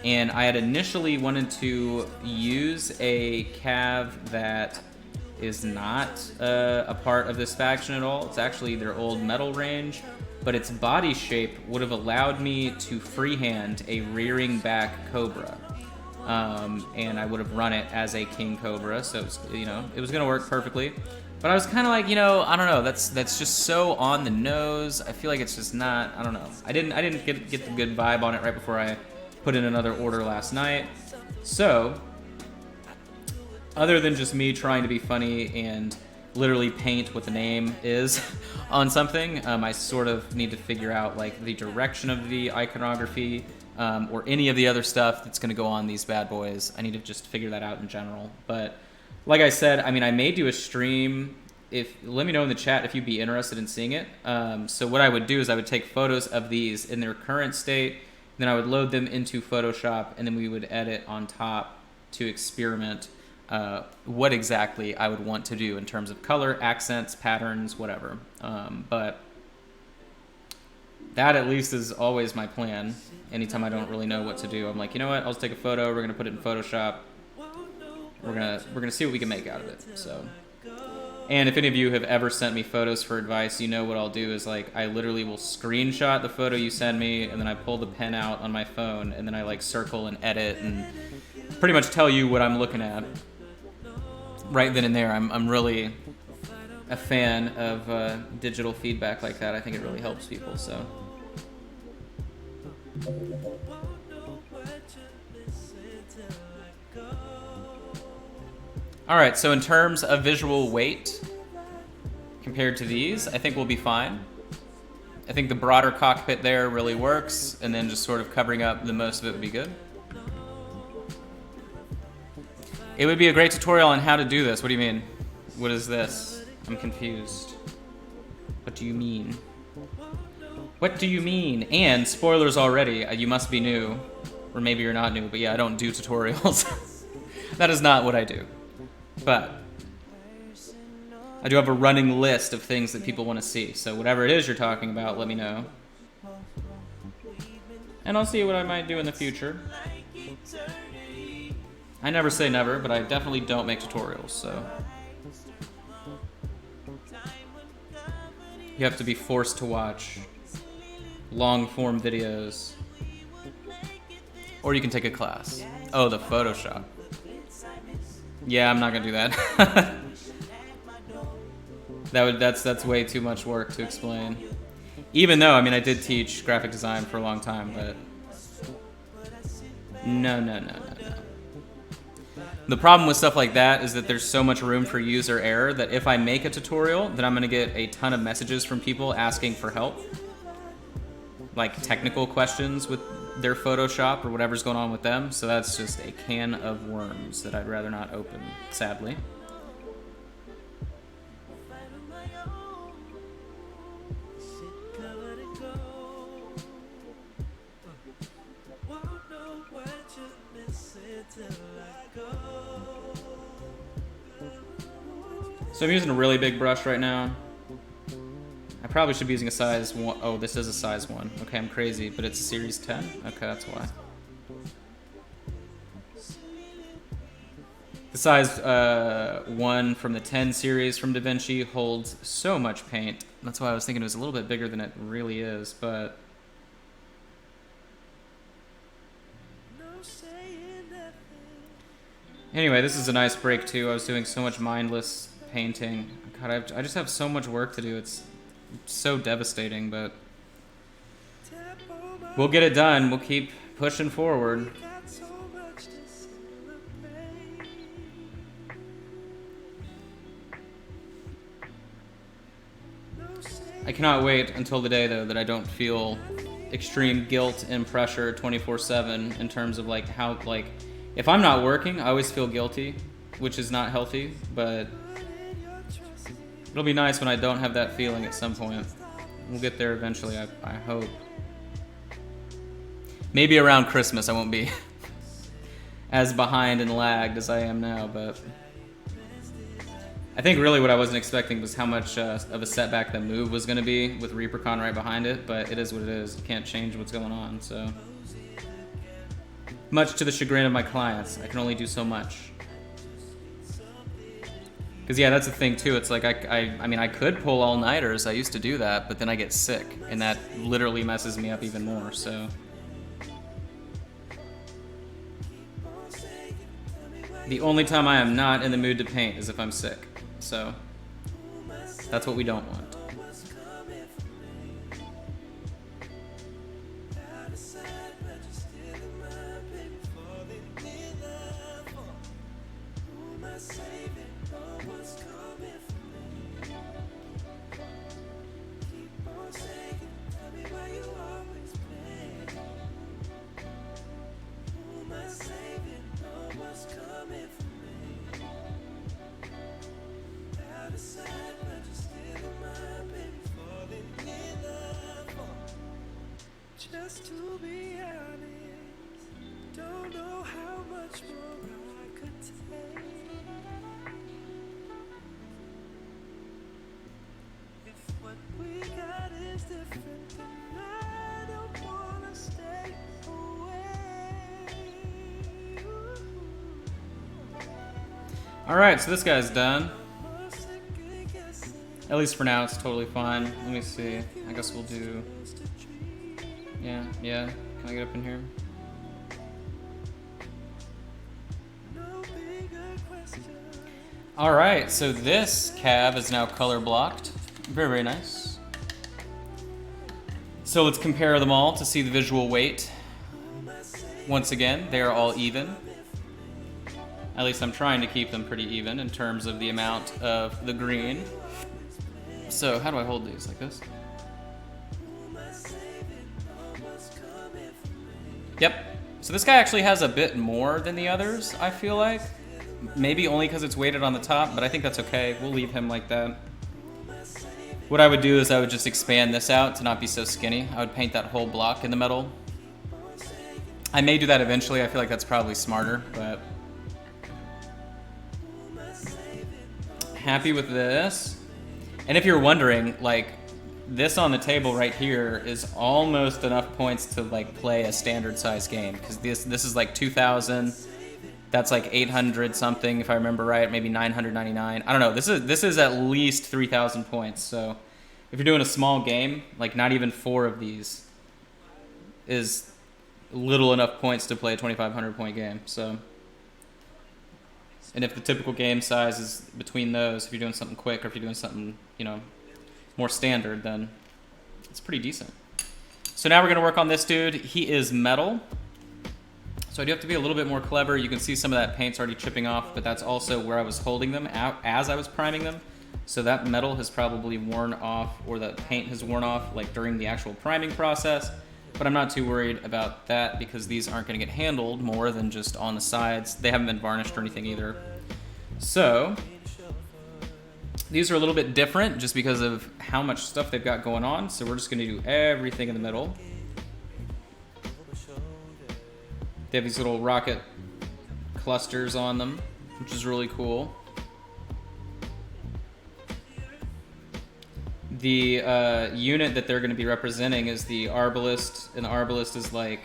And I had initially wanted to use a CAV that is not a part of this faction at all. It's actually their old metal range, but its body shape would have allowed me to freehand a rearing back Cobra. And I would have run it as a King Cobra, so it was, it was gonna work perfectly. But I was kind of like, I don't know, that's just so on the nose. I feel like it's just not, I don't know. I didn't get the good vibe on it right before I put in another order last night. So, other than just me trying to be funny and literally paint what the name is on something, I sort of need to figure out like the direction of the iconography, or any of the other stuff that's going to go on these bad boys. I need to just figure that out in general. But like I said, I mean, I may do a stream. Let me know in the chat if you'd be interested in seeing it. So what I would do is I would take photos of these in their current state, then I would load them into Photoshop, and then we would edit on top to experiment what exactly I would want to do in terms of color, accents, patterns, whatever. But that at least is always my plan. Anytime I don't really know what to do, I'm like, you know what? I'll just take a photo. We're gonna put it in Photoshop. We're gonna see what we can make out of it. So, and if any of you have ever sent me photos for advice, you know what I'll do is like I literally will screenshot the photo you send me, and then I pull the pen out on my phone, and then I like circle and edit and pretty much tell you what I'm looking at right then and there. I'm really a fan of digital feedback like that. I think it really helps people. So. All right, so in terms of visual weight compared to these, I think we'll be fine. I think the broader cockpit there really works, and then just sort of covering up the most of it would be good. It would be a great tutorial on how to do this. What do you mean? What is this? I'm confused. What do you mean? What do you mean? And spoilers already, you must be new, or maybe you're not new, but yeah, I don't do tutorials. That is not what I do. But I do have a running list of things that people want to see, so whatever it is you're talking about, let me know. And I'll see what I might do in the future. I never say never, but I definitely don't make tutorials, so. You have to be forced to watch long-form videos. Or you can take a class. Oh, the Photoshop. Yeah, I'm not gonna do that. That's way too much work to explain. Even though, I mean, I did teach graphic design for a long time, but no. The problem with stuff like that is that there's so much room for user error that if I make a tutorial, then I'm gonna get a ton of messages from people asking for help. Like technical questions with their Photoshop or whatever's going on with them. So that's just a can of worms that I'd rather not open, sadly. So I'm using a really big brush right now. I probably should be using a size 1. Oh, this is a size 1. Okay, I'm crazy, but it's a series 10? Okay, that's why. The size 1 from the 10 series from DaVinci holds so much paint. That's why I was thinking it was a little bit bigger than it really is, but... Anyway, this is a nice break too. I was doing so much mindless painting. God, I just have so much work to do. It's so devastating, but we'll get it done. We'll keep pushing forward. I cannot wait until the day, though, that I don't feel extreme guilt and pressure 24/7 in terms of like how, like, if I'm not working, I always feel guilty, which is not healthy, but it'll be nice when I don't have that feeling at some point. We'll get there eventually, I hope. Maybe around Christmas I won't be as behind and lagged as I am now, but I think really what I wasn't expecting was how much of a setback the move was going to be with ReaperCon right behind it, but it is what it is. You can't change what's going on, so. Much to the chagrin of my clients, I can only do so much. Because yeah, that's the thing too, it's like I mean I could pull all-nighters, I used to do that, but then I get sick, and that literally messes me up even more, so. The only time I am not in the mood to paint is if I'm sick. So, that's what we don't want. Just to be honest, don't know how much more I could take. If what we got is different, then I don't wanna stay away. Alright, so this guy's done. At least for now, it's totally fine. Let me see. I guess we'll do... Yeah. Can I get up in here? Alright, so this CAV is now color blocked. Very, very nice. So let's compare them all to see the visual weight. Once again, they are all even. At least I'm trying to keep them pretty even in terms of the amount of the green. So how do I hold these? Like this? Yep. So this guy actually has a bit more than the others, I feel like. Maybe only because it's weighted on the top, but I think that's okay. We'll leave him like that. What I would do is I would just expand this out to not be so skinny. I would paint that whole block in the middle. I may do that eventually. I feel like that's probably smarter, but... Happy with this. And if you're wondering, like, this on the table right here is almost enough points to like play a standard size game, because this is like 2,000. That's like 800 something if I remember right, maybe 999. I don't know. This is at least 3,000 points. So if you're doing a small game, like not even 4 of these is little enough points to play a 2,500 point game. So, and if the typical game size is between those, if you're doing something quick or if you're doing something, you know, more standard, then it's pretty decent. So now we're going to work on this dude. He is metal. So I do have to be a little bit more clever. You can see some of that paint's already chipping off, but that's also where I was holding them out as I was priming them. So that metal has probably worn off, or the paint has worn off like during the actual priming process. But I'm not too worried about that because these aren't going to get handled more than just on the sides. They haven't been varnished or anything either. So these are a little bit different just because of how much stuff they've got going on. So we're just going to do everything in the middle. They have these little rocket clusters on them, which is really cool. The unit that they're going to be representing is the Arbalist, and the Arbalist is like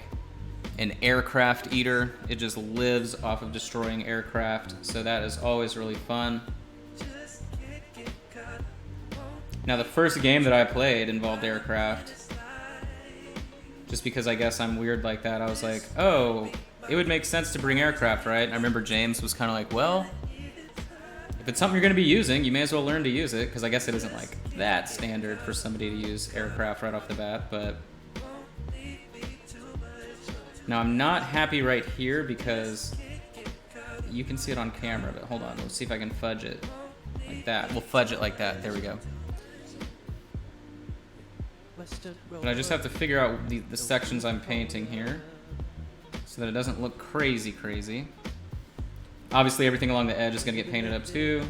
an aircraft eater. It just lives off of destroying aircraft, so that is always really fun. Now, the first game that I played involved aircraft. Just because I guess I'm weird like that, I was like, oh, it would make sense to bring aircraft, right? And I remember James was kind of like, well, if it's something you're going to be using, you may as well learn to use it, because I guess it isn't like that standard for somebody to use aircraft right off the bat, but... Now, I'm not happy right here because you can see it on camera, but hold on, let's see if I can fudge it like that. We'll fudge it like that. There we go. But I just have to figure out the sections I'm painting here so that it doesn't look crazy. Obviously, everything along the edge is going to get painted up too.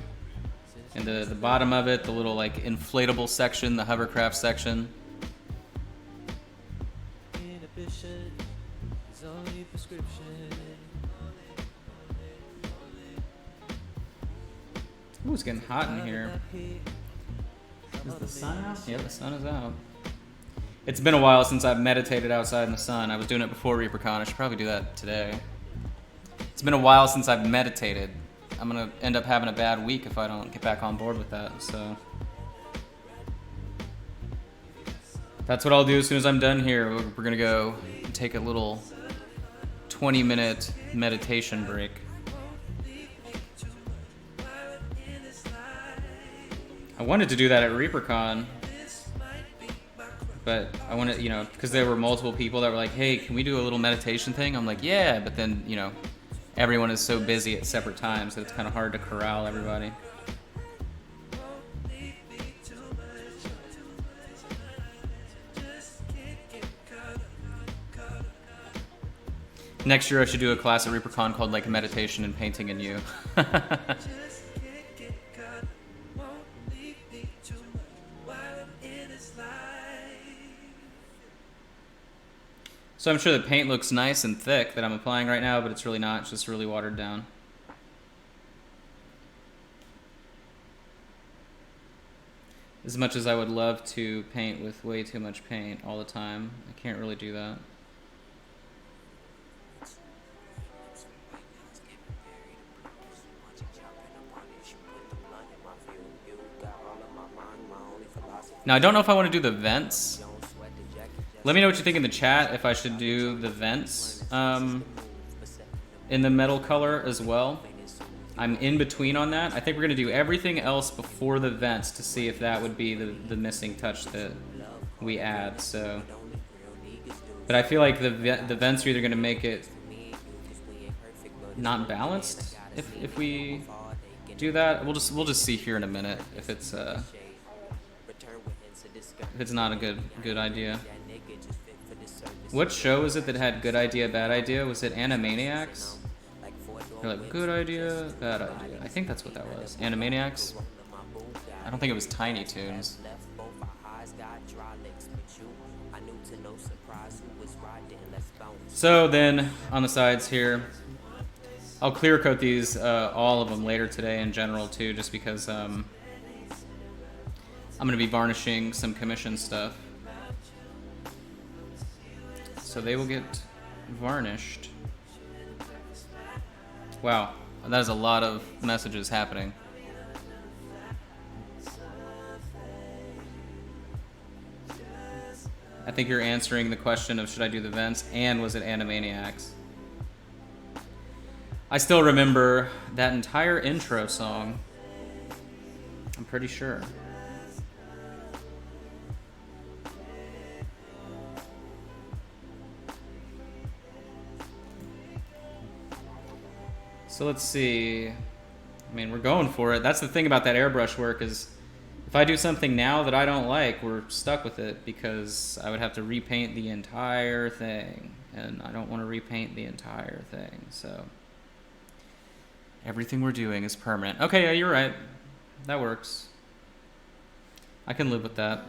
And the bottom of it, the little like inflatable section, the hovercraft section. Ooh, it's getting hot in here. Is the sun out? Yeah, the sun is out. It's been a while since I've meditated outside in the sun. I was doing it before ReaperCon. I should probably do that today. It's been a while since I've meditated. I'm gonna end up having a bad week if I don't get back on board with that, so. That's what I'll do as soon as I'm done here. We're gonna go take a little 20-minute meditation break. I wanted to do that at ReaperCon, but I wanted, you know, because there were multiple people that were like, hey, can we do a little meditation thing? I'm like, yeah, but then, you know, everyone is so busy at separate times that it's kind of hard to corral everybody. Next year I should do a class at ReaperCon called like Meditation and Painting in You. So I'm sure the paint looks nice and thick that I'm applying right now, but it's really not. It's just really watered down. As much as I would love to paint with way too much paint all the time, I can't really do that. Now, I don't know if I want to do the vents. Let me know what you think in the chat if I should do the vents in the metal color as well. I'm in between on that. I think we're going to do everything else before the vents to see if that would be the missing touch that we add. So, but I feel like the vents are either going to make it not balanced if we do that. We'll just see here in a minute if it's not a good idea. What show was it that had good idea, bad idea? Was it Animaniacs? They're like, good idea, bad idea. I think that's what that was. Animaniacs? I don't think it was Tiny Toons. So then, on the sides here, I'll clear coat these, all of them later today in general too, just because I'm going to be varnishing some commission stuff. So they will get varnished. Wow, that is a lot of messages happening. I think you're answering the question of should I do the vents and was it Animaniacs? I still remember that entire intro song. I'm pretty sure. So let's see. I mean, we're going for it. That's the thing about that airbrush work is if I do something now that I don't like, we're stuck with it because I would have to repaint the entire thing. And I don't want to repaint the entire thing. So everything we're doing is permanent. Okay, yeah, you're right. That works. I can live with that.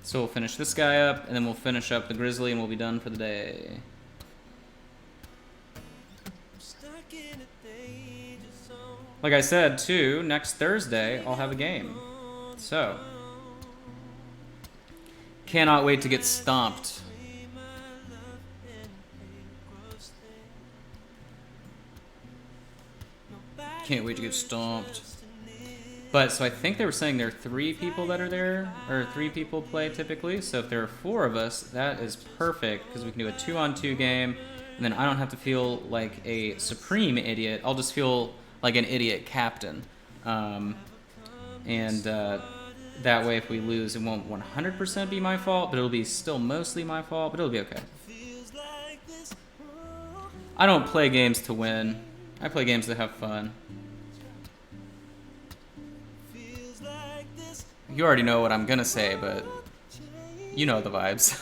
So we'll finish this guy up, and then we'll finish up the grizzly, and we'll be done for the day. Like I said, too, next Thursday, I'll have a game. So, cannot wait to get stomped. Can't wait to get stomped. But, so I think they were saying there are 3 people that are there, or 3 people play typically. So if there are 4 of us, that is perfect, because we can do a 2-on-2 game, and then I don't have to feel like a supreme idiot. I'll just feel like an idiot captain. That way if we lose, it won't 100% be my fault, but it'll be still mostly my fault, but it'll be okay. I don't play games to win. I play games to have fun. You already know what I'm gonna say, but you know the vibes.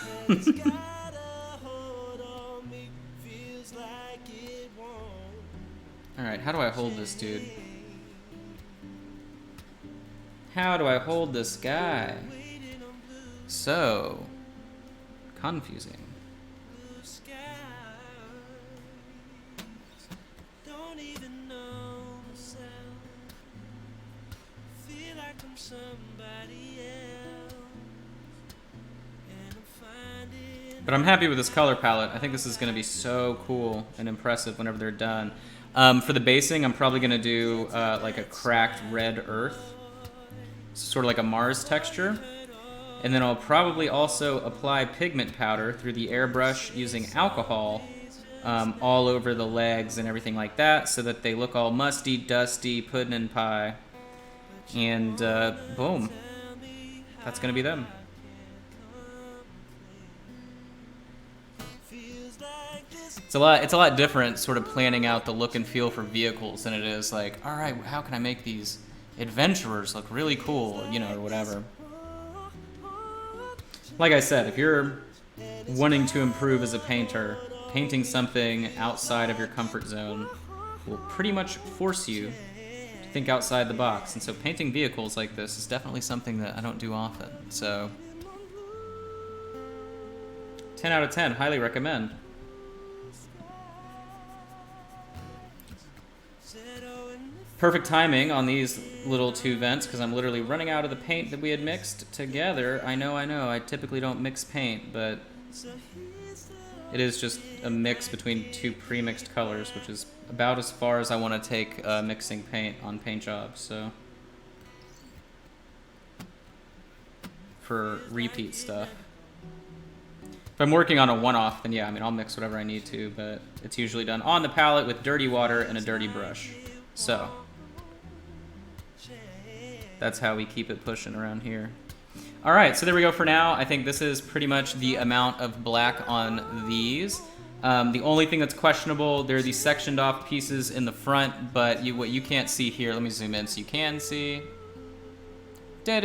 Alright, how do I hold this dude? How do I hold this guy? So confusing. somebody else, and I'm finding But I'm happy with this color palette. I think this is going to be so cool and impressive whenever they're done. For the basing, I'm probably going to do like a cracked red earth. Sort of like a Mars texture. And then I'll probably also apply pigment powder through the airbrush using alcohol all over the legs and everything like that, so that they look all musty, dusty, pudding and pie. And boom. That's going to be them. It's a lot different sort of planning out the look and feel for vehicles than it is like, all right, how can I make these adventurers look really cool, you know, or whatever. Like I said, if you're wanting to improve as a painter, painting something outside of your comfort zone will pretty much force you to think outside the box. And so painting vehicles like this is definitely something that I don't do often. So 10 out of 10, highly recommend. Perfect timing on these little two vents because I'm literally running out of the paint that we had mixed together. I know, I typically don't mix paint, but it is just a mix between two pre-mixed colors, which is about as far as I want to take mixing paint on paint jobs, so. For repeat stuff. If I'm working on a one-off, then yeah, I mean, I'll mix whatever I need to, but it's usually done on the palette with dirty water and a dirty brush. So, that's how we keep it pushing around here. All right, so there we go for now. I think this is pretty much the amount of black on these. The only thing that's questionable, there are these sectioned off pieces in the front, but what you can't see here, let me zoom in so you can see. There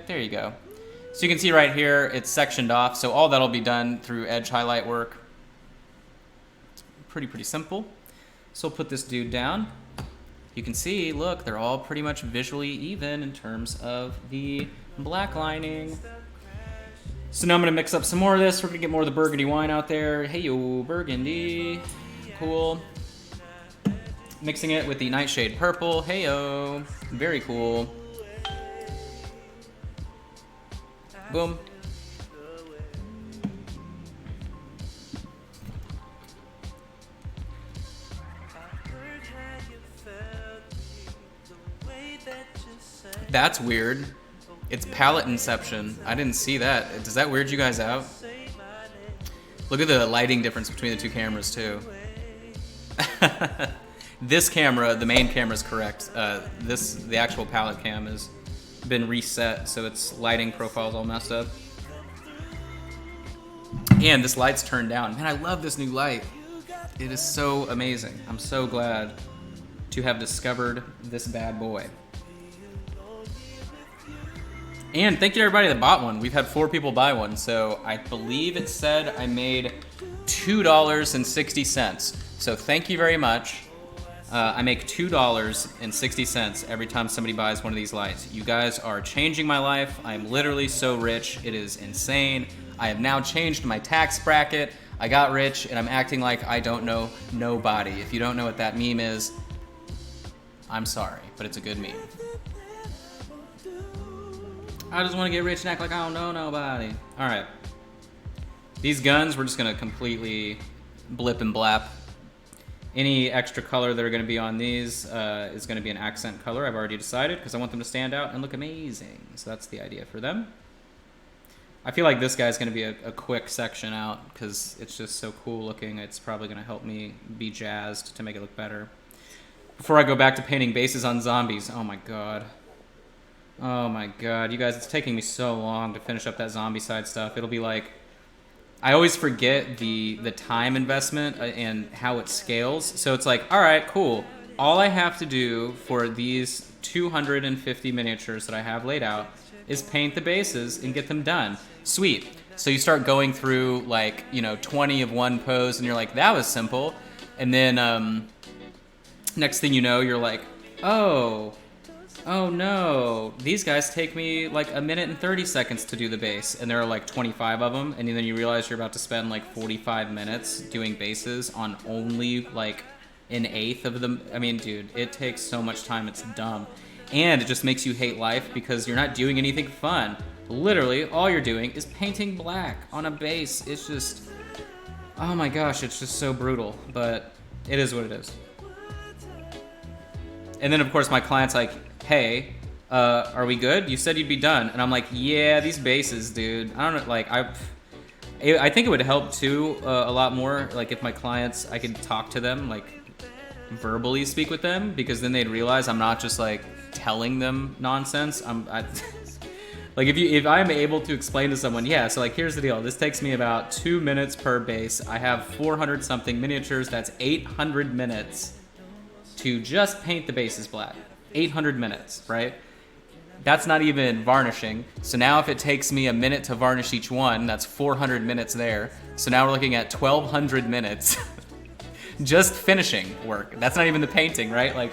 you go. So you can see right here, it's sectioned off, so all that'll be done through edge highlight work. It's pretty simple. So we'll put this dude down. You can see, look, they're all pretty much visually even in terms of the black lining. So now I'm gonna mix up some more of this. We're gonna get more of the burgundy wine out there. Hey yo, burgundy, cool. Mixing it with the nightshade purple. Hey yo, very cool. Boom. That's weird. It's palette inception. I didn't see that. Does that weird you guys out? Look at the lighting difference between the two cameras too. This camera, the main camera is correct. The actual palette cam has been reset, so its lighting profile's all messed up. And this light's turned down. Man, I love this new light. It is so amazing. I'm so glad to have discovered this bad boy. And thank you to everybody that bought one. We've had 4 people buy one, so I believe it said I made $2.60. So thank you very much. I make $2.60 every time somebody buys one of these lights. You guys are changing my life. I'm literally so rich. It is insane. I have now changed my tax bracket. I got rich, and I'm acting like I don't know nobody. If you don't know what that meme is, I'm sorry, but it's a good meme. I just want to get rich and act like I don't know nobody. All right. These guns, we're just going to completely blip and blap. Any extra color that are going to be on these is going to be an accent color. I've already decided because I want them to stand out and look amazing. So that's the idea for them. I feel like this guy's going to be a quick section out because it's just so cool looking. It's probably going to help me be jazzed to make it look better. Before I go back to painting bases on zombies, oh my god. Oh my god, you guys, it's taking me so long to finish up that zombie side stuff. It'll be like, I always forget the time investment and how it scales. So it's like, all right, cool. All I have to do for these 250 miniatures that I have laid out is paint the bases and get them done. Sweet. So you start going through like, 20 of one pose and you're like, that was simple. And then next thing you know, you're like, oh no, these guys take me like 1 minute and 30 seconds to do the base, and there are like 25 of them, and then you realize you're about to spend like 45 minutes doing bases on only like 1/8 of them. I mean, dude, it takes so much time, it's dumb. And it just makes you hate life because you're not doing anything fun. Literally, all you're doing is painting black on a base. It's just, oh my gosh, it's just so brutal, but it is what it is. And then of course my client's like, hey, are we good? You said you'd be done. And I'm like, yeah, these bases, dude. I don't know, like, I think it would help too a lot more, like if my clients, I could talk to them, like verbally speak with them, because then they'd realize I'm not just like telling them nonsense. Like if I'm able to explain to someone, yeah, so like here's the deal. This takes me about 2 minutes per base. I have 400 something miniatures. That's 800 minutes to just paint the bases black. 800 minutes, right? That's not even varnishing. So now if it takes me a minute to varnish each one, that's 400 minutes there. So now we're looking at 1,200 minutes just finishing work. That's not even the painting, right? Like,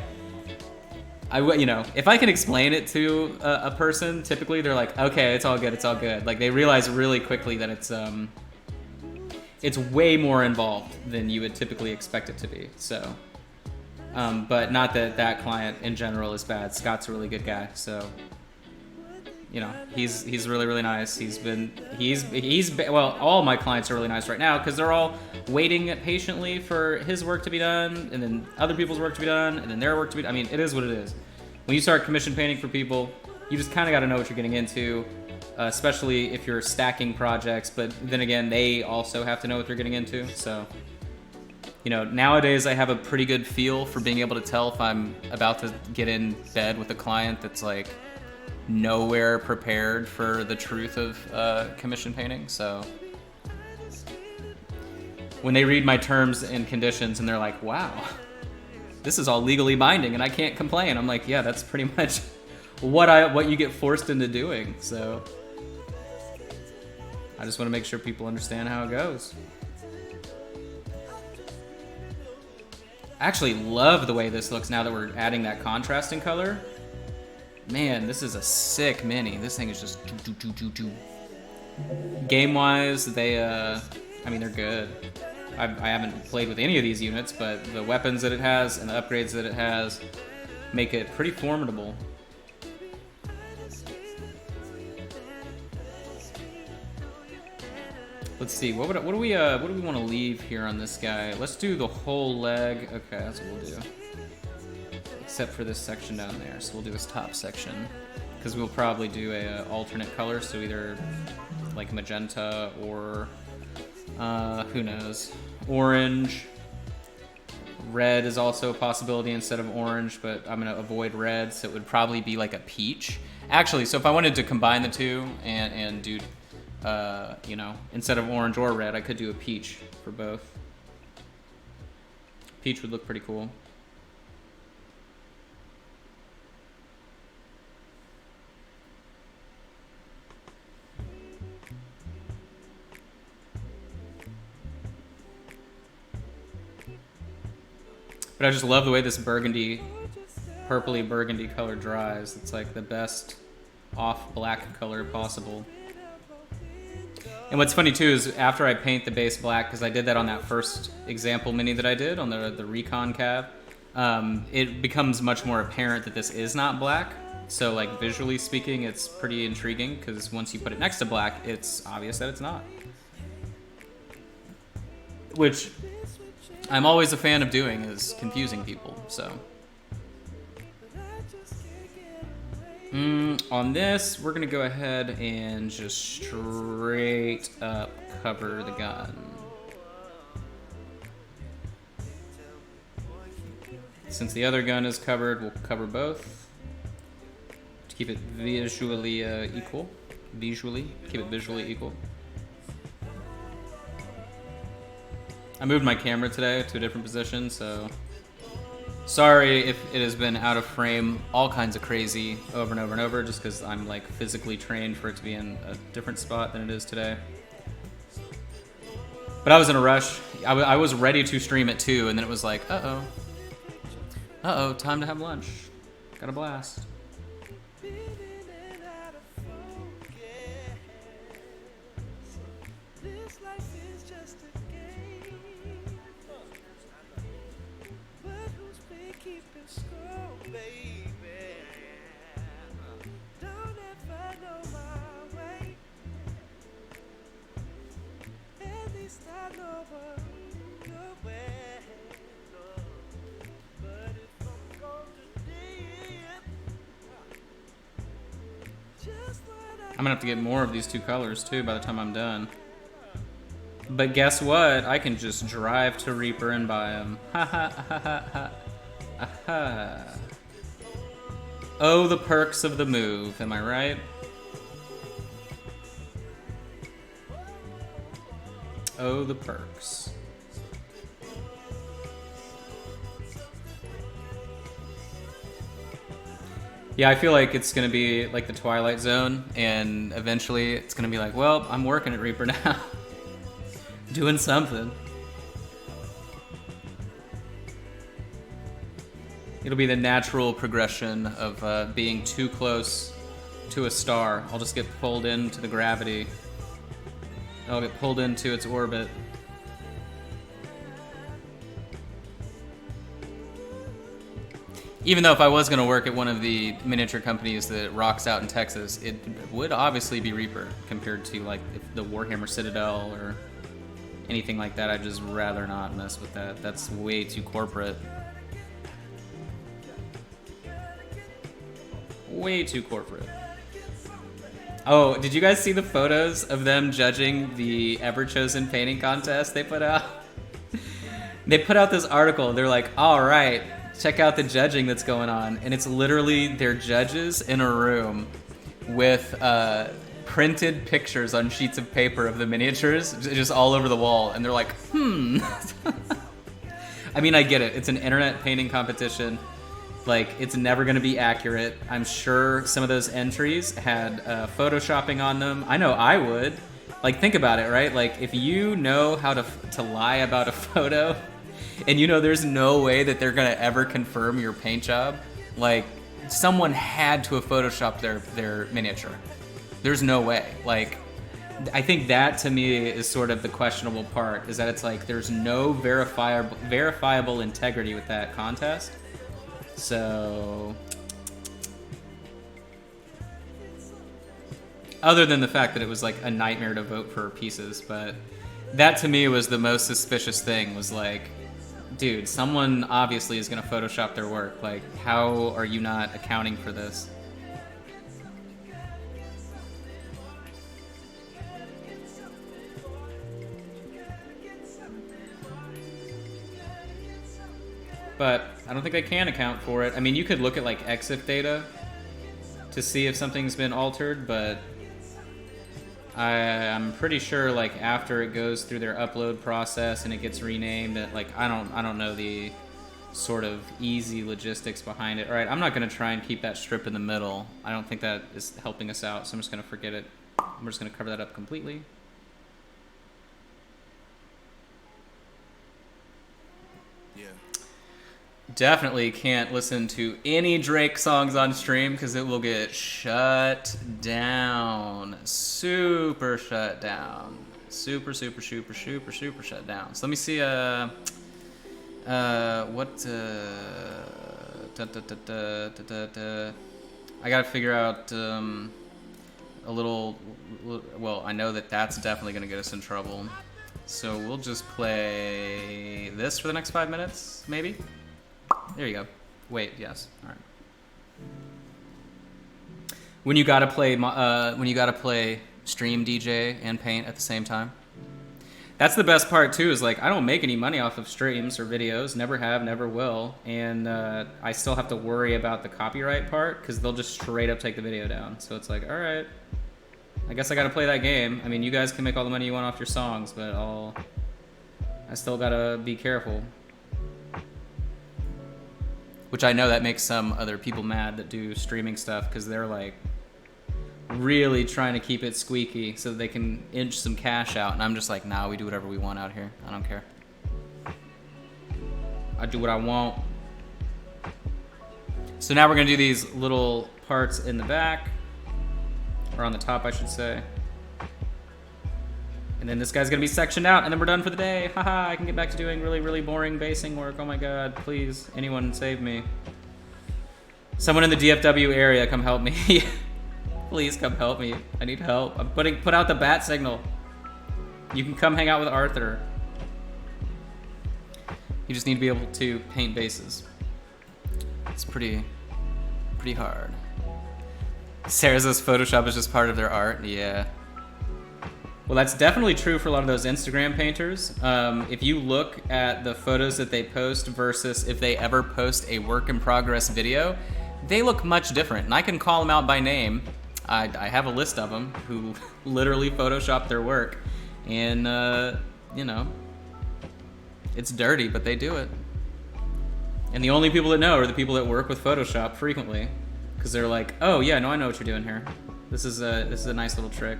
you know, if I can explain it to a person, typically they're like, okay, it's all good, it's all good. Like they realize really quickly that it's way more involved than you would typically expect it to be. So, but not that that client in general is bad. Scott's a really good guy, so. You know, he's really, really nice. Well, all my clients are really nice right now because they're all waiting patiently for his work to be done, and then other people's work to be done, and then their work to be done. I mean, it is what it is. When you start commission painting for people, you just kind of got to know what you're getting into, especially if you're stacking projects. But then again, they also have to know what they're getting into. So, you know, nowadays I have a pretty good feel for being able to tell if I'm about to get in bed with a client that's like nowhere prepared for the truth of commission painting. So when they read my terms and conditions and they're like, wow, this is all legally binding and I can't complain, I'm like, yeah, that's pretty much what you get forced into doing. So I just want to make sure people understand how it goes. I actually love the way this looks now that we're adding that contrasting color. Man, this is a sick mini. This thing is just do. Game-wise, I mean, they're good. I haven't played with any of these units, but the weapons that it has and the upgrades that it has make it pretty formidable. Let's see, what do we want to leave here on this guy? Let's do the whole leg. Okay, that's what we'll do. Except for this section down there, so we'll do this top section because we'll probably do a alternate color, so either like magenta or who knows, orange. Red is also a possibility instead of orange, but I'm gonna avoid red, so it would probably be like a peach. Actually, so if I wanted to combine the two and do, you know, instead of orange or red, I could do a peach for both. Peach would look pretty cool. But I just love the way this burgundy, purpley burgundy color dries. It's like the best off black color possible. And what's funny too is after I paint the base black, because I did that on that first example mini that I did on the Recon CAV, it becomes much more apparent that this is not black. So like visually speaking, it's pretty intriguing because once you put it next to black, it's obvious that it's not. Which I'm always a fan of doing, is confusing people, so. On this, we're gonna go ahead and just straight up cover the gun. Since the other gun is covered, we'll cover both to keep it visually equal. Keep it visually equal. I moved my camera today to a different position, so sorry if it has been out of frame, all kinds of crazy over and over and over, just because I'm like physically trained for it to be in a different spot than it is today. But I was in a rush. I was ready to stream it too, and then it was like, uh-oh, time to have lunch. Got a blast. I'm gonna have to get more of these two colors too by the time I'm done. But guess what? I can just drive to Reaper and buy them. Ha ha ha ha ha. Aha. Oh, the perks of the move, am I right? Oh, the perks. Yeah, I feel like it's gonna be like the Twilight Zone, and eventually it's gonna be like, well, I'm working at Reaper now. Doing something. It'll be the natural progression of being too close to a star. I'll just get pulled into the gravity. I'll get pulled into its orbit. Even though if I was going to work at one of the miniature companies that rocks out in Texas, it would obviously be Reaper compared to like if the Warhammer Citadel or anything like that. I'd just rather not mess with that. That's way too corporate. Way too corporate. Oh, did you guys see the photos of them judging the Ever-Chosen painting contest they put out? They put out this article. They're like, all right, check out the judging that's going on. And it's literally their judges in a room with printed pictures on sheets of paper of the miniatures just all over the wall. And they're like, I mean, I get it. It's an internet painting competition. Like, it's never going to be accurate. I'm sure some of those entries had photoshopping on them. I know I would. Like, think about it, right? Like, if you know how to lie about a photo, and you know there's no way that they're going to ever confirm your paint job, like, someone had to have photoshopped their miniature. There's no way. Like, I think that, to me, is sort of the questionable part, is that it's like there's no verifiable integrity with that contest. So, other than the fact that it was like a nightmare to vote for pieces, but that to me was the most suspicious thing, was like, dude, someone obviously is going to Photoshop their work. Like, how are you not accounting for this? But I don't think they can account for it. I mean, you could look at like EXIF data to see if something's been altered, but I'm pretty sure like after it goes through their upload process and it gets renamed, that like I don't know the sort of easy logistics behind it. All right, I'm not going to try and keep that strip in the middle. I don't think that is helping us out, so I'm just going to forget it. I'm just going to cover that up completely. Definitely can't listen to any Drake songs on stream because it will get shut down. Super shut down. Super shut down. So let me see I gotta figure out a little, well, I know that that's definitely gonna get us in trouble. So we'll just play this for the next 5 minutes, maybe? There you go. Wait, yes. All right. When you gotta play stream DJ and paint at the same time. That's the best part too. Is like I don't make any money off of streams or videos. Never have, never will. And I still have to worry about the copyright part because they'll just straight up take the video down. So it's like, all right, I guess I gotta play that game. I mean, you guys can make all the money you want off your songs, but I still gotta be careful. Which I know that makes some other people mad that do streaming stuff because they're like really trying to keep it squeaky so that they can inch some cash out. And I'm just like, nah, we do whatever we want out here. I don't care. I do what I want. So now we're going to do these little parts in the back. Or on the top, I should say. And then this guy's going to be sectioned out, and then we're done for the day. Haha, I can get back to doing really, really boring basing work. Oh my god, please, anyone save me. Someone in the DFW area, come help me. Please come help me. I need help. Put out the bat signal. You can come hang out with Arthur. You just need to be able to paint bases. It's pretty hard. Sarah says Photoshop is just part of their art. Yeah. Well, that's definitely true for a lot of those Instagram painters. If you look at the photos that they post versus if they ever post a work in progress video, they look much different. And I can call them out by name. I have a list of them who literally Photoshop their work. And, you know, it's dirty, but they do it. And the only people that know are the people that work with Photoshop frequently. Because they're like, oh yeah, no, I know what you're doing here. This is a nice little trick.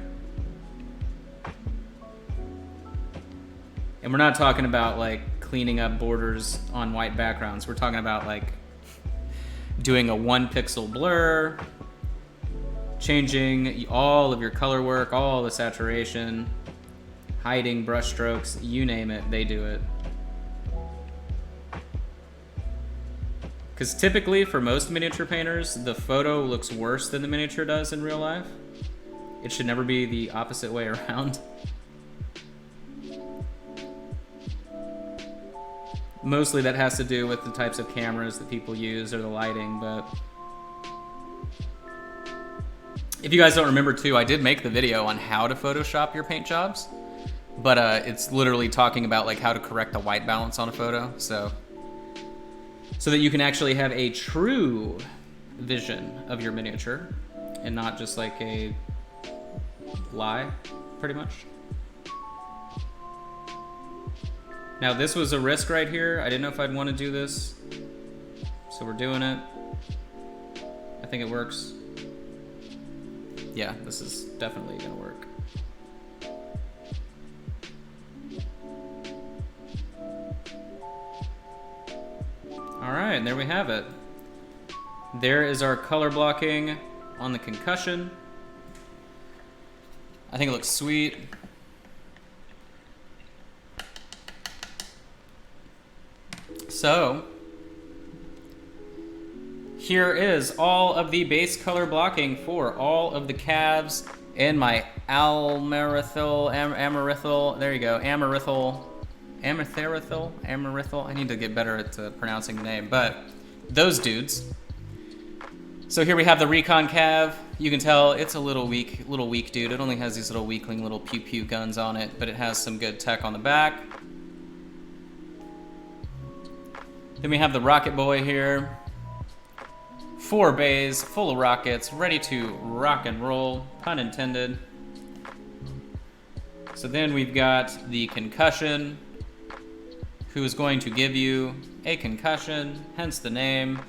And we're not talking about like cleaning up borders on white backgrounds. We're talking about like doing a 1 pixel blur, changing all of your color work, all the saturation, hiding brush strokes, you name it, they do it. Because typically for most miniature painters, the photo looks worse than the miniature does in real life. It should never be the opposite way around. Mostly that has to do with the types of cameras that people use or the lighting, but if you guys don't remember too, I did make the video on how to Photoshop your paint jobs, but it's literally talking about like how to correct the white balance on a photo, so that you can actually have a true vision of your miniature and not just like a lie, pretty much. Now this was a risk right here. I didn't know if I'd want to do this, so we're doing it. I think it works. Yeah, this is definitely gonna work. All right, and there we have it. There is our color blocking on the concussion. I think it looks sweet. So, here is all of the base color blocking for all of the CAVs in my amarethyl, there you go, amarethyl. I need to get better at pronouncing the name, but those dudes. So here we have the Recon CAV. You can tell it's a little weak dude. It only has these little weakling little pew pew guns on it, but it has some good tech on the back. Then we have the Rocket Boy here. 4 bays, full of rockets, ready to rock and roll, pun intended. So then we've got the Concussion, who is going to give you a concussion, hence the name.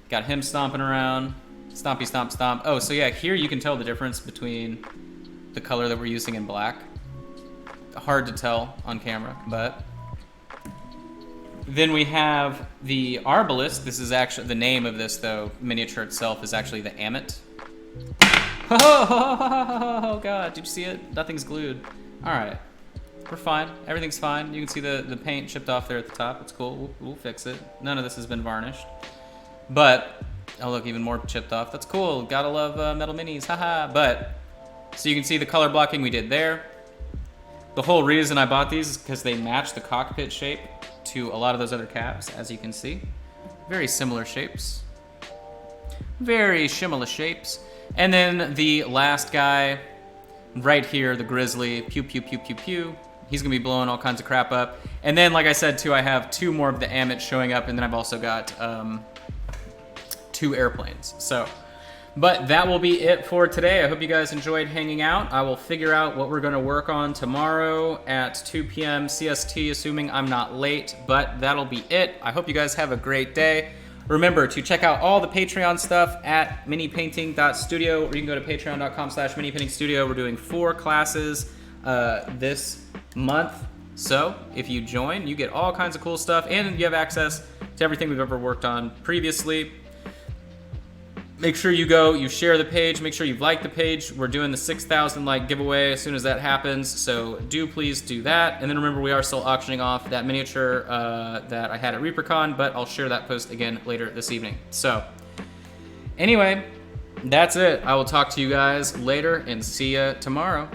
Got him stomping around, stompy stomp stomp. Oh, so yeah, here you can tell the difference between the color that we're using in black. Hard to tell on camera, but. Then we have the Arbalist. This is actually, the name of this though, miniature itself is actually the Amit. Oh God, did you see it? Nothing's glued. All right, we're fine, everything's fine. You can see the paint chipped off there at the top, it's cool, we'll fix it. None of this has been varnished. But, oh look, even more chipped off, that's cool. Gotta love metal minis, haha. But, so you can see the color blocking we did there. The whole reason I bought these is because they match the cockpit shape to a lot of those other CAVs, as you can see. Very similar shapes. Very similar shapes. And then the last guy, right here, the Grizzly, pew, pew, pew, pew, pew. He's gonna be blowing all kinds of crap up. And then, like I said too, I have 2 more of the Amit showing up, and then I've also got 2 airplanes. So, but that will be it for today. I hope you guys enjoyed hanging out. I will figure out what we're gonna work on tomorrow at 2 p.m. CST, assuming I'm not late, but that'll be it. I hope you guys have a great day. Remember to check out all the Patreon stuff at minipainting.studio, or you can go to patreon.com/minipaintingstudio. We're doing 4 classes this month. So if you join, you get all kinds of cool stuff, and you have access to everything we've ever worked on previously. Make sure you go, you share the page, make sure you've liked the page. We're doing the 6,000 like giveaway as soon as that happens, so do please do that. And then remember, we are still auctioning off that miniature that I had at ReaperCon, but I'll share that post again later this evening. So anyway, that's it. I will talk to you guys later and see you tomorrow.